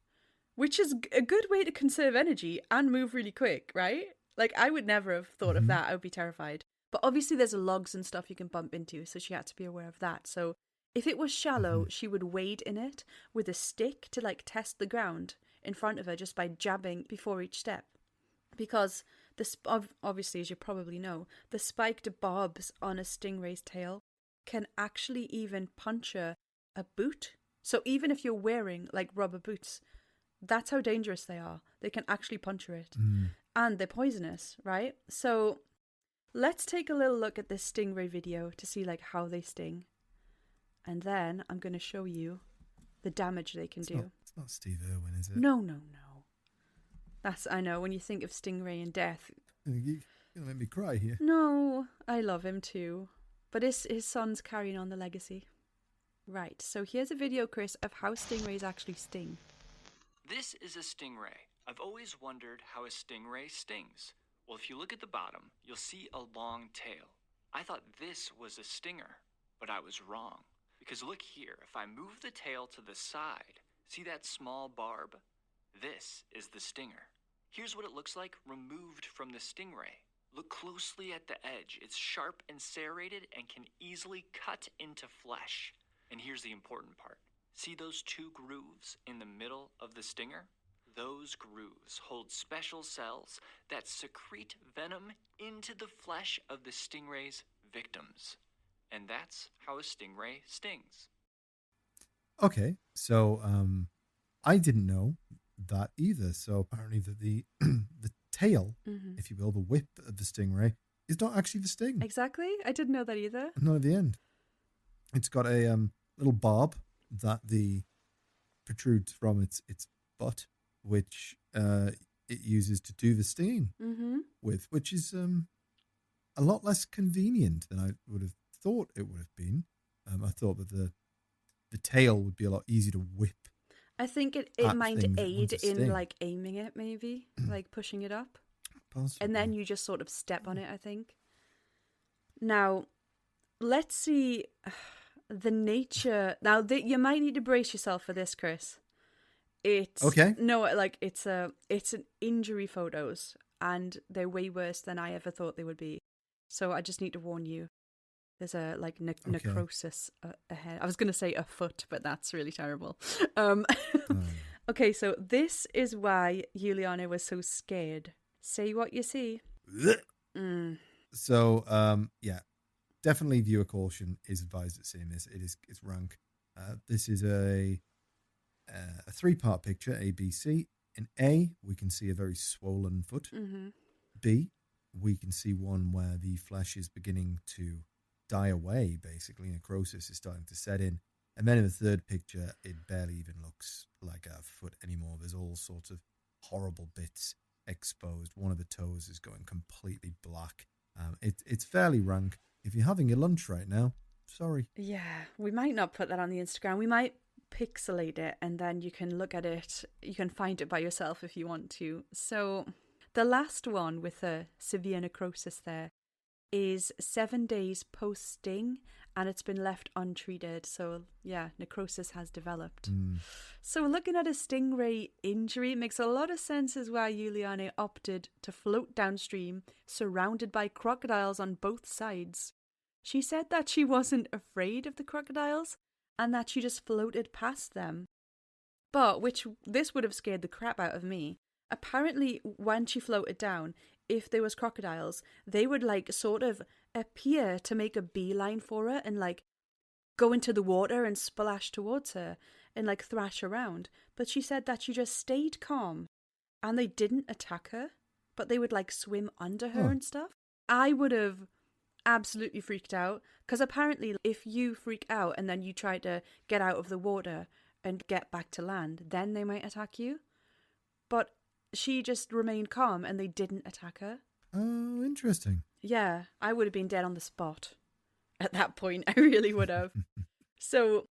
which is a good way to conserve energy and move really quick, right? Like, I would never have thought of that. I would be terrified. But obviously there's logs and stuff you can bump into, so she had to be aware of that. So if it was shallow, she would wade in it with a stick to, like, test the ground in front of her just by jabbing before each step. Because, obviously, as you probably know, the spiked barbs on a stingray's tail can actually even puncture a boot. So even if you're wearing, like, rubber boots, that's how dangerous they are. They can actually puncture it. And they're poisonous, right? So let's take a little look at this stingray video to see, like, how they sting. And then I'm going to show you the damage they can do. It's not Steve Irwin, is it? No. I know, when you think of stingray and death. You're going to make me cry here. No, I love him too. But his son's carrying on the legacy. Right, so here's a video, Chris, of how stingrays actually sting. This is a stingray. I've always wondered how a stingray stings. Well, if you look at the bottom, you'll see a long tail. I thought this was a stinger, but I was wrong. Because look here, if I move the tail to the side, see that small barb? This is the stinger. Here's what it looks like removed from the stingray. Look closely at the edge. It's sharp and serrated and can easily cut into flesh. And here's the important part. See those two grooves in the middle of the stinger? Those grooves hold special cells that secrete venom into the flesh of the stingray's victims. And that's how a stingray stings. Okay, so I didn't know that either. So apparently the tail, if you will, the whip of the stingray, is not actually the sting. Exactly. I didn't know that either. Not at the end. It's got a little barb that protrudes from its butt, which it uses to do the stinging with, which is a lot less convenient than I would have thought it would have been. I thought that the tail would be a lot easier to whip. I think it might aid in, like, aiming it, maybe, like pushing it up. Possibly. And then you just sort of step on it, I think. Now, let's see the nature. Now, you might need to brace yourself for this, Chris. It's Okay. no, like it's an injury photos, and they're way worse than I ever thought they would be. So I just need to warn you. There's a like necrosis ahead. I was going to say a foot, but that's really terrible. Okay, so this is why Juliane was so scared. Say what you see. So, yeah, definitely viewer caution is advised at seeing this. It's rank. This is a 3-part picture, A, B, C. In A, we can see a very swollen foot. Mm-hmm. B, we can see one where the flesh is beginning to die away, basically. Necrosis is starting to set in. And then in the third picture, it barely even looks like a foot anymore. There's all sorts of horrible bits exposed. One of the toes is going completely black. It's fairly rank. If you're having your lunch right now, sorry. Yeah, we might not put that on the Instagram. We might pixelate it, and then you can look at it. You can find it by yourself if you want to. So the last one with a severe necrosis there is 7 days post-sting, and it's been left untreated. So yeah, necrosis has developed. So looking at a stingray injury, it makes a lot of sense as why Juliane opted to float downstream, surrounded by crocodiles on both sides. She said that she wasn't afraid of the crocodiles, and that she just floated past them. But, this would have scared the crap out of me. Apparently, when she floated down, if there was crocodiles, they would sort of appear to make a beeline for her and go into the water and splash towards her and thrash around. But she said that she just stayed calm and they didn't attack her, but they would swim under her and stuff. I would have absolutely freaked out, because apparently if you freak out and then you try to get out of the water and get back to land, then they might attack you. But she just remained calm and they didn't attack her. Oh, interesting. Yeah, I would have been dead on the spot at that point. I really would have. So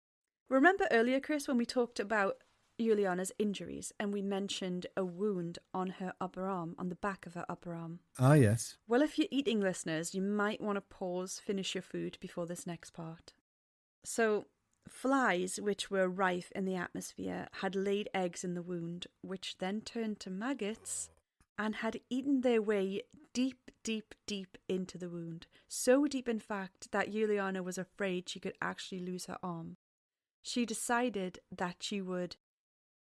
remember earlier, Chris, when we talked about Juliana's injuries and we mentioned a wound on her upper arm, on the back of her upper arm? Ah, yes. Well, if you're eating, listeners, you might want to pause, finish your food before this next part. So flies, which were rife in the atmosphere, had laid eggs in the wound, which then turned to maggots and had eaten their way deep, deep, deep into the wound. So deep, in fact, that Juliane was afraid she could actually lose her arm. She decided that she would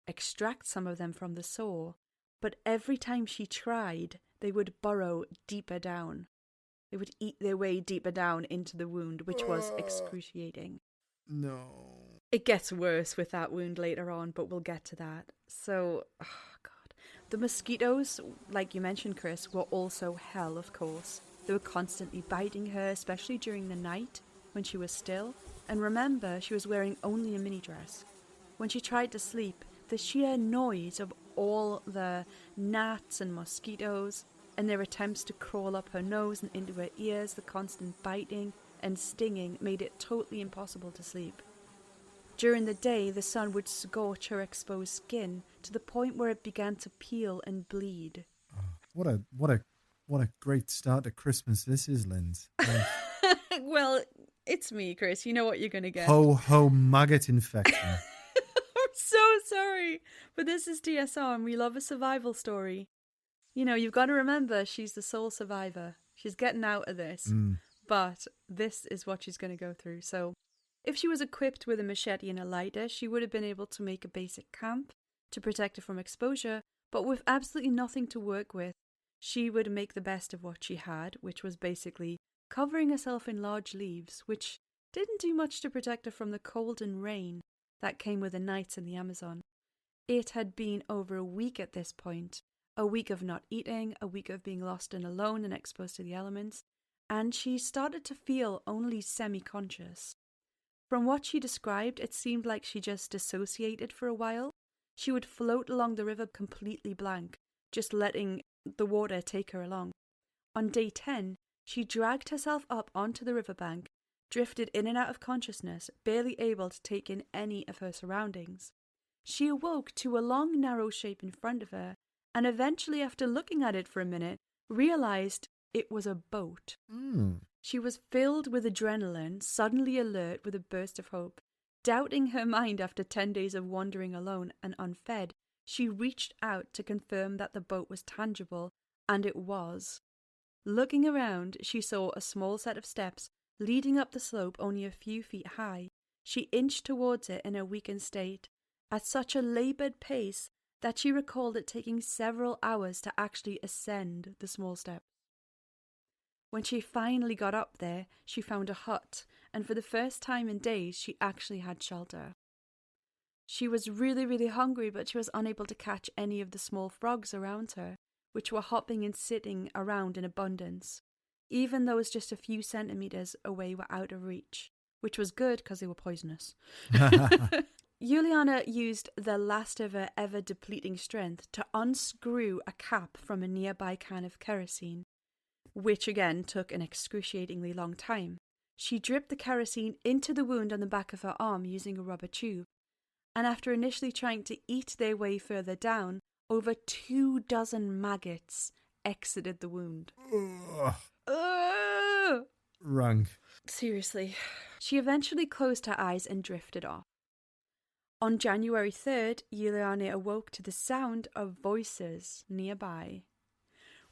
extract some of them from the sore, but every time she tried, they would burrow deeper down. They would eat their way deeper down into the wound, which was excruciating. No. It gets worse with that wound later on, but we'll get to that. So, oh God. The mosquitoes, like you mentioned, Chris, were also hell, of course. They were constantly biting her, especially during the night when she was still. And remember, she was wearing only a mini dress. When she tried to sleep, the sheer noise of all the gnats and mosquitoes and their attempts to crawl up her nose and into her ears, the constant biting and stinging made it totally impossible to sleep. During the day, the sun would scorch her exposed skin to the point where it began to peel and bleed. Oh, what a great start to Christmas this is, Linz. Well, it's me, Chris. You know what you're going to get. Ho, maggot infection. I'm so sorry. But this is TSR and we love a survival story. You know, you've got to remember she's the sole survivor. She's getting out of this. But this is what she's going to go through. So if she was equipped with a machete and a lighter, she would have been able to make a basic camp to protect her from exposure. But with absolutely nothing to work with, she would make the best of what she had, which was basically covering herself in large leaves, which didn't do much to protect her from the cold and rain that came with the nights in the Amazon. It had been over a week at this point, a week of not eating, a week of being lost and alone and exposed to the elements, and she started to feel only semi-conscious. From what she described, it seemed like she just dissociated for a while. She would float along the river completely blank, just letting the water take her along. On day 10, she dragged herself up onto the riverbank, drifted in and out of consciousness, barely able to take in any of her surroundings. She awoke to a long, narrow shape in front of her, and eventually, after looking at it for a minute, realized it was a boat. She was filled with adrenaline, suddenly alert with a burst of hope. Doubting her mind after 10 days of wandering alone and unfed, she reached out to confirm that the boat was tangible, and it was. Looking around, she saw a small set of steps leading up the slope only a few feet high. She inched towards it in a weakened state, at such a laboured pace that she recalled it taking several hours to actually ascend the small steps. When she finally got up there, she found a hut, and for the first time in days, she actually had shelter. She was really, really hungry, but she was unable to catch any of the small frogs around her, which were hopping and sitting around in abundance. Even those just a few centimetres away were out of reach, which was good because they were poisonous. Juliane used the last of her ever-depleting strength to unscrew a cap from a nearby can of kerosene, which again took an excruciatingly long time. She dripped the kerosene into the wound on the back of her arm using a rubber tube, and after initially trying to eat their way further down, over 24 maggots exited the wound. Wrong. Seriously. She eventually closed her eyes and drifted off. On January 3rd, Juliane awoke to the sound of voices nearby.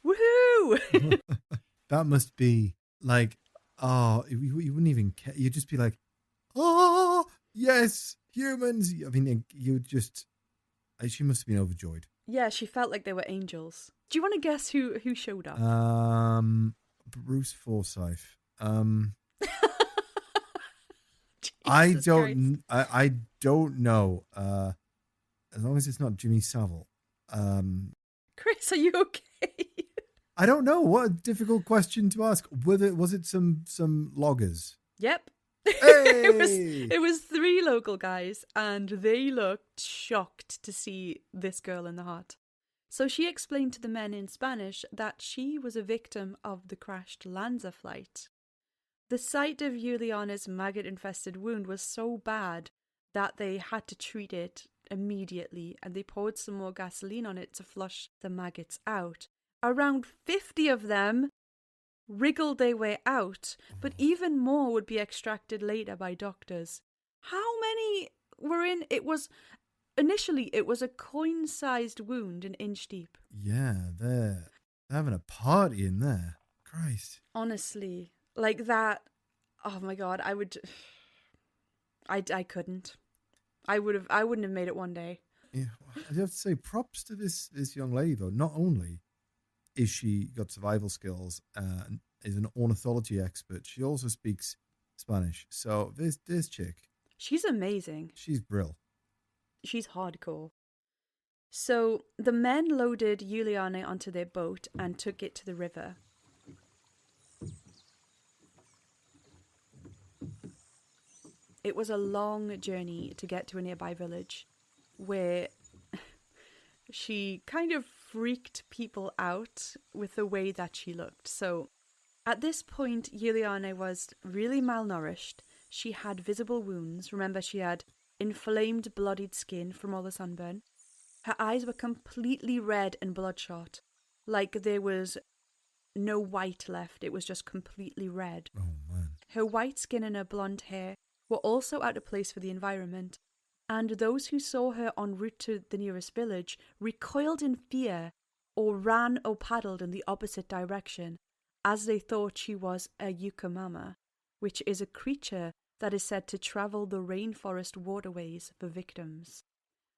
Woohoo! That must be like, you wouldn't even care. You'd just be like, oh, yes, humans. I mean, she must have been overjoyed. Yeah, she felt like they were angels. Do you want to guess who showed up? Bruce Forsyth. I don't know. As long as it's not Jimmy Savile. Chris, are you okay? I don't know. What a difficult question to ask. Was it some loggers? Yep. Hey! It was 3 local guys, and they looked shocked to see this girl in the hut. So she explained to the men in Spanish that she was a victim of the crashed Lanza flight. The sight of Juliane's maggot-infested wound was so bad that they had to treat it immediately, and they poured some more gasoline on it to flush the maggots out. Around 50 of them wriggled their way out, but even more would be extracted later by doctors. How many were in? Initially, it was a coin-sized wound an inch deep. Yeah, they're having a party in there. Christ. Honestly, like that, oh my God, I couldn't. I wouldn't have made it one day. Yeah, I have to say props to this young lady, though. Not only is she got survival skills and is an ornithology expert, she also speaks Spanish. So this chick, she's amazing. She's brill. She's hardcore. So the men loaded Juliane onto their boat and took it to the river. It was a long journey to get to a nearby village where she kind of freaked people out with the way that she looked. So at this point, Juliane was really malnourished. She had visible wounds. Remember, she had inflamed, bloodied skin from all the sunburn. Her eyes were completely red and bloodshot, like there was no white left. It was just completely red. Oh, man. Her white skin and her blonde hair were also out of place for the environment, and those who saw her en route to the nearest village recoiled in fear or ran or paddled in the opposite direction, as they thought she was a yucamama, which is a creature that is said to travel the rainforest waterways for victims.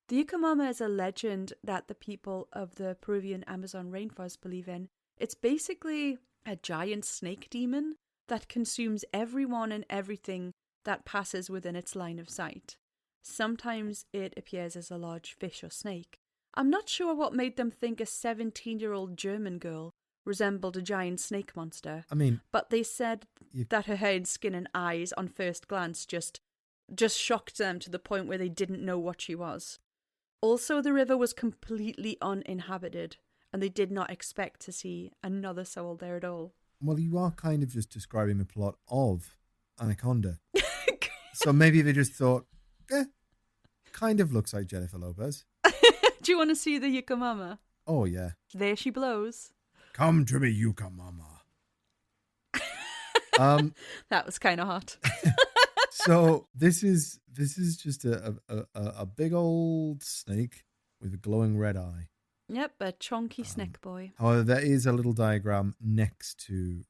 The yucamama is a legend that the people of the Peruvian Amazon rainforest believe in. It's basically a giant snake demon that consumes everyone and everything that passes within its line of sight. Sometimes it appears as a large fish or snake. I'm not sure what made them think a 17-year-old German girl resembled a giant snake monster. I mean, but they said that her head, skin and eyes on first glance just shocked them to the point where they didn't know what she was. Also, the river was completely uninhabited, and they did not expect to see another soul there at all. Well, you are kind of just describing the plot of Anaconda. So maybe they just thought, kind of looks like Jennifer Lopez. Do you want to see the yucamama? Oh, yeah. There she blows. Come to me, yucamama. That was kind of hot. So this is just a big old snake with a glowing red eye. Yep, a chunky snake boy. However, there is a little diagram next to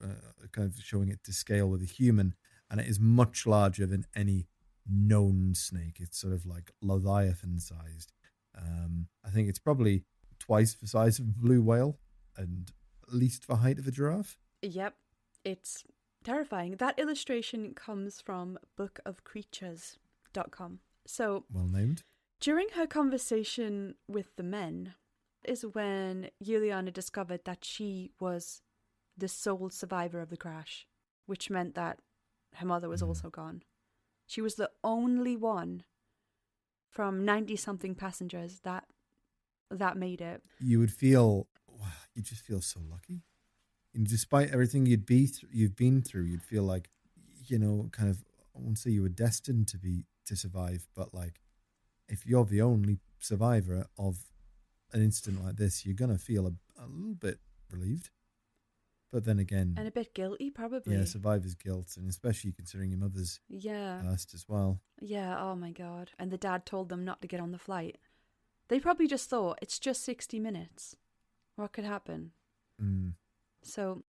kind of showing it to scale with a human, and it is much larger than any known snake. It's sort of like Leviathan sized. I think it's probably twice the size of a blue whale and at least the height of a giraffe. Yep, it's terrifying. That illustration comes from bookofcreatures.com. So, Well named. during her conversation with the men is when Juliane discovered that she was the sole survivor of the crash, which meant that her mother was also gone. She was the only one from 90-something passengers that made it. You just feel so lucky. And despite everything you've been through, you'd feel like, kind of, I won't say you were destined to survive, but like, if you're the only survivor of an incident like this, you're gonna feel a little bit relieved. But then again, And a bit guilty, probably. yeah, survivor's guilt, and especially considering your mother's passed as well. Yeah, oh my God. And the dad told them not to get on the flight. They probably just thought, it's just 60 minutes. What could happen? So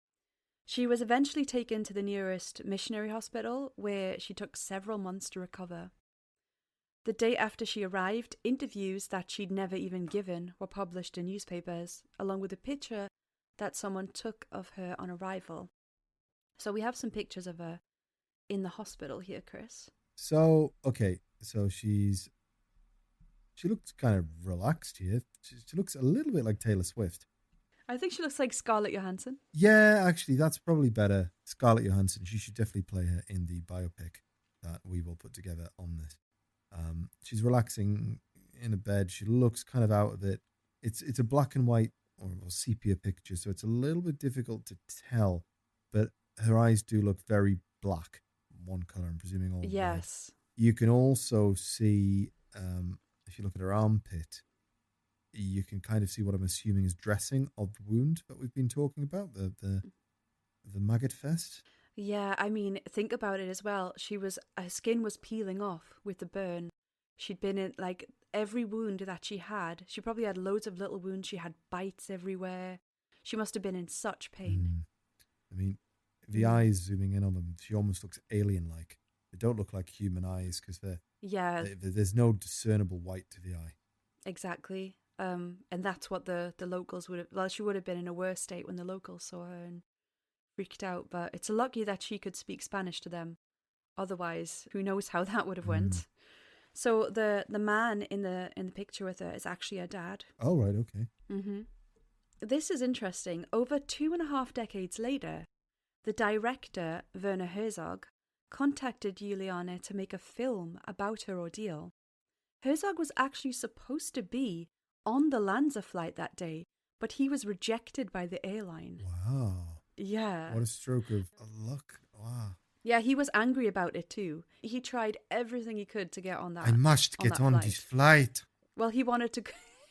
she was eventually taken to the nearest missionary hospital, where she took several months to recover. The day after she arrived, interviews that she'd never even given were published in newspapers, along with a picture that someone took of her on arrival. So we have some pictures of her in the hospital here, Chris. So, okay, so she looks kind of relaxed here. She looks a little bit like Taylor Swift. I think she looks like Scarlett Johansson. Yeah, actually, that's probably better. Scarlett Johansson. She should definitely play her in the biopic that we will put together on this. She's relaxing in a bed. She looks kind of out of it. It's a black and white or sepia picture, so it's a little bit difficult to tell. But her eyes do look very black, one color. I'm presuming all. Yes. Red. You can also see, if you look at her armpit, you can kind of see what I'm assuming is dressing of the wound that we've been talking about, the maggot fest. Yeah, I mean, think about it as well. Her skin was peeling off with the burn. She'd been in, like, every wound that she had. She probably had loads of little wounds. She had bites everywhere. She must have been in such pain. I mean, the eyes, zooming in on them, she almost looks alien-like. They don't look like human eyes because there's no discernible white to the eye. Exactly. And that's what the locals would have... Well, she would have been in a worse state when the locals saw her and freaked out. But it's lucky that she could speak Spanish to them. Otherwise, who knows how that would have went. So the man in the picture with her is actually her dad. Oh, right, okay. Mm-hmm. This is interesting. Over 2.5 decades later, the director, Werner Herzog, contacted Juliane to make a film about her ordeal. Herzog was actually supposed to be on the Lanza flight that day, but he was rejected by the airline. Wow. Yeah. What a stroke of luck. Wow. Yeah, he was angry about it too. He tried everything he could to get on that. I must get on this flight. Well, he wanted to...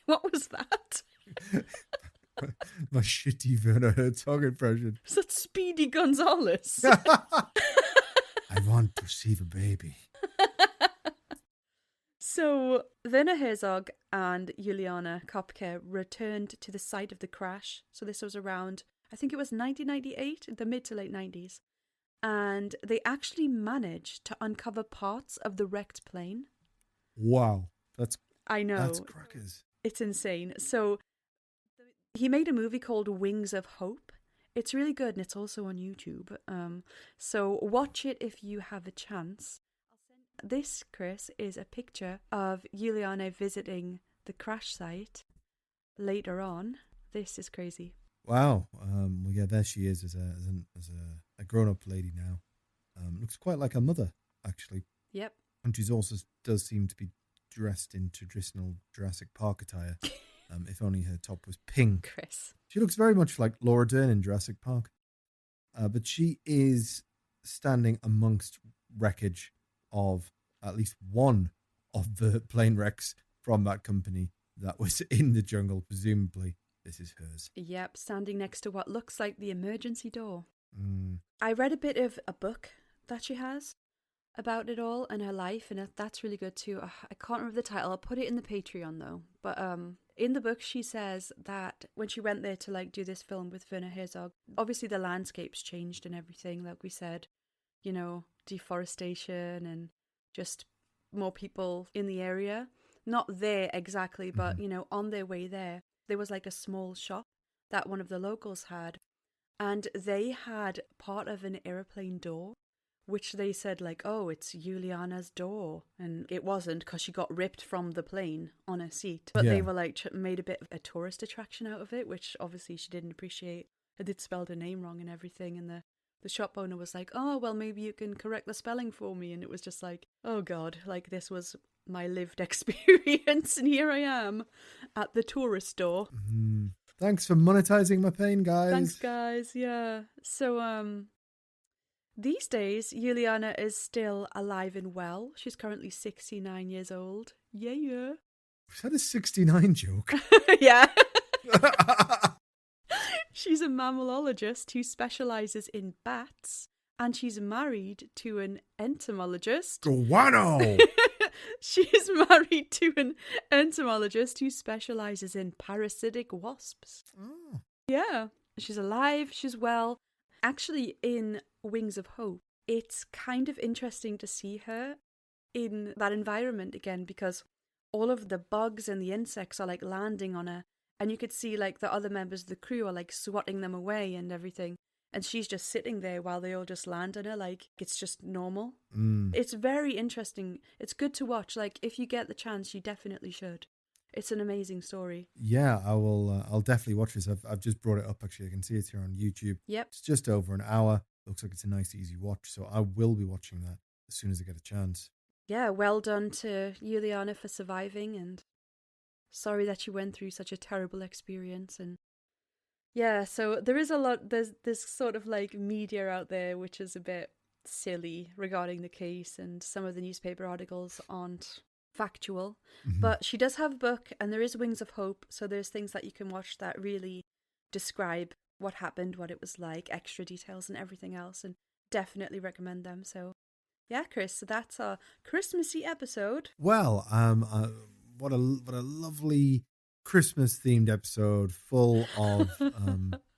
What was that? My shitty Werner Herzog impression. Is that Speedy Gonzales? I want to see the baby. So, Werner Herzog and Juliane Koepcke returned to the site of the crash. So this was around, I think it was 1998, the mid to late 90s. And they actually managed to uncover parts of the wrecked plane. Wow. I know. That's crackers. It's insane. So he made a movie called Wings of Hope. It's really good and it's also on YouTube. So watch it if you have a chance. This, Chris, is a picture of Juliane visiting the crash site later on. This is crazy. Wow. Well, yeah, there she is as a grown-up lady now. Looks quite like her mother, actually. Yep. And she's also does seem to be dressed in traditional Jurassic Park attire. If only her top was pink. Chris. She looks very much like Laura Dern in Jurassic Park. But she is standing amongst wreckage of at least one of the plane wrecks from that company that was in the jungle. Presumably, this is hers. Yep, standing next to what looks like the emergency door. I read a bit of a book that she has about it all and her life, and that's really good too. I can't remember the title. I'll put it in the Patreon though. But in the book, she says that when she went there to like do this film with Werner Herzog, obviously the landscapes changed and everything, like we said, you know, deforestation and just more people in the area. Not there exactly, but you know, on their way there was like a small shop that one of the locals had, and they had part of an airplane door, which they said like, oh, it's Juliana's door, and it wasn't, because she got ripped from the plane on her seat. But they were like made a bit of a tourist attraction out of it, which obviously she didn't appreciate. It did spell her name wrong and everything, and the shop owner was like, oh, well, maybe you can correct the spelling for me. And it was just like, oh God, like this was my lived experience, and here I am at the tourist store. Thanks for monetizing my pain, guys. Thanks, guys. Yeah. So, these days, Juliana is still alive and well. She's currently 69 years old. Yeah. Was that a 69 joke? Yeah. She's a mammalologist who specializes in bats, and she's married to an entomologist. Guano! She's married to an entomologist who specializes in parasitic wasps. Oh. Yeah. She's alive, she's well. Actually, in Wings of Hope, it's kind of interesting to see her in that environment again, because all of the bugs and the insects are like landing on her, and you could see like the other members of the crew are like swatting them away and everything, and she's just sitting there while they all just land on her like it's just normal. It's very interesting. It's good to watch. Like, if you get the chance, you definitely should. It's an amazing story. Yeah, I will. I'll definitely watch this. I've just brought it up, actually. I can see it here on YouTube. Yep. It's just over an hour. Looks like it's a nice, easy watch. So I will be watching that as soon as I get a chance. Yeah, well done to Juliana for surviving, and sorry that you went through such a terrible experience. And yeah, so there is a lot, there's this sort of like media out there which is a bit silly regarding the case, and some of the newspaper articles aren't factual. But she does have a book, and there is Wings of Hope, so there's things that you can watch that really describe what happened, what it was like, extra details and everything else, and definitely recommend them. So yeah, Chris, so that's our Christmassy episode. Well, what a lovely Christmas themed episode, full of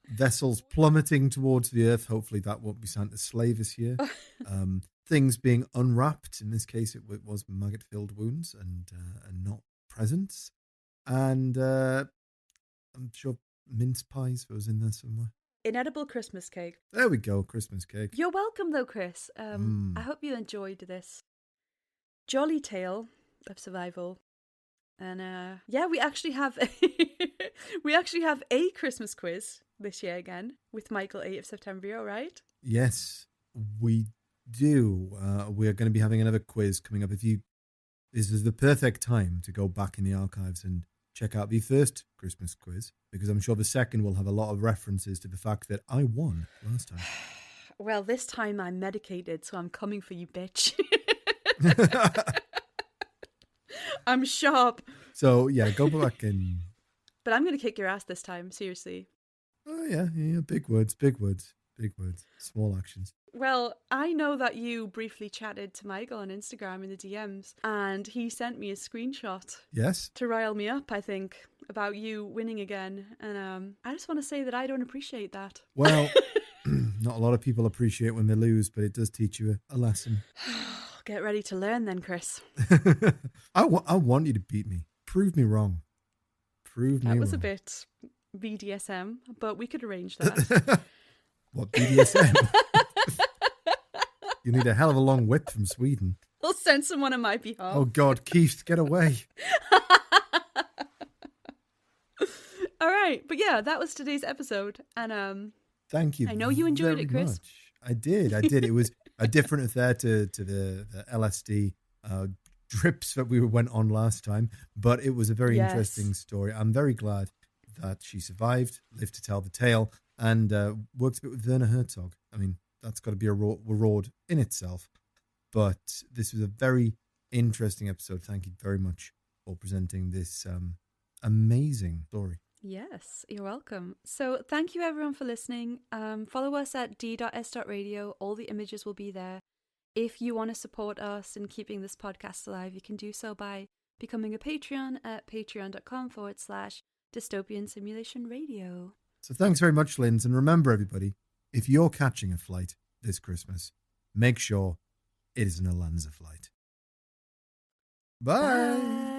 vessels plummeting towards the earth. Hopefully that won't be Santa's sleigh this year. Things being unwrapped. In this case, it was maggot-filled wounds and not presents. And I'm sure mince pies was in there somewhere. Inedible Christmas cake. There we go, Christmas cake. You're welcome though, Chris. I hope you enjoyed this jolly tale of survival. And yeah, we actually have a Christmas quiz this year again with Michael 8th of September, all right? Yes, we do. We're going to be having another quiz coming up. This is the perfect time to go back in the archives and check out the first Christmas quiz, because I'm sure the second will have a lot of references to the fact that I won last time. Well, this time I'm medicated, so I'm coming for you, bitch. I'm sharp. So, yeah, go back in. But I'm going to kick your ass this time, seriously. Oh, yeah, big words. Small actions. Well, I know that you briefly chatted to Michael on Instagram in the DMs, and he sent me a screenshot. Yes. To rile me up, I think, about you winning again. And I just want to say that I don't appreciate that. Well, not a lot of people appreciate when they lose, but it does teach you a lesson. Get ready to learn then, Chris. I want you to beat me. Prove me wrong. That was a bit BDSM, but we could arrange that. What, BDSM? You need a hell of a long whip from Sweden. I'll send someone on my behalf. Oh God, Keith, get away. All right, but yeah, that was today's episode, and thank you. I know you enjoyed it, Chris. Much. I did. It was a different affair to the LSD drips that we went on last time, but it was a very interesting story. I'm very glad that she survived, lived to tell the tale, and worked a bit with Werner Herzog. I mean, that's got to be a reward in itself. But this was a very interesting episode. Thank you very much for presenting this amazing story. Yes, you're welcome. So thank you everyone for listening. Follow us at d.s.radio. All the images will be there. If you want to support us in keeping this podcast alive, you can do so by becoming a Patreon at patreon.com/dystopian simulation radio. So thanks very much, Linz. And remember, everybody, if you're catching a flight this Christmas, make sure it is an Alanza flight. Bye.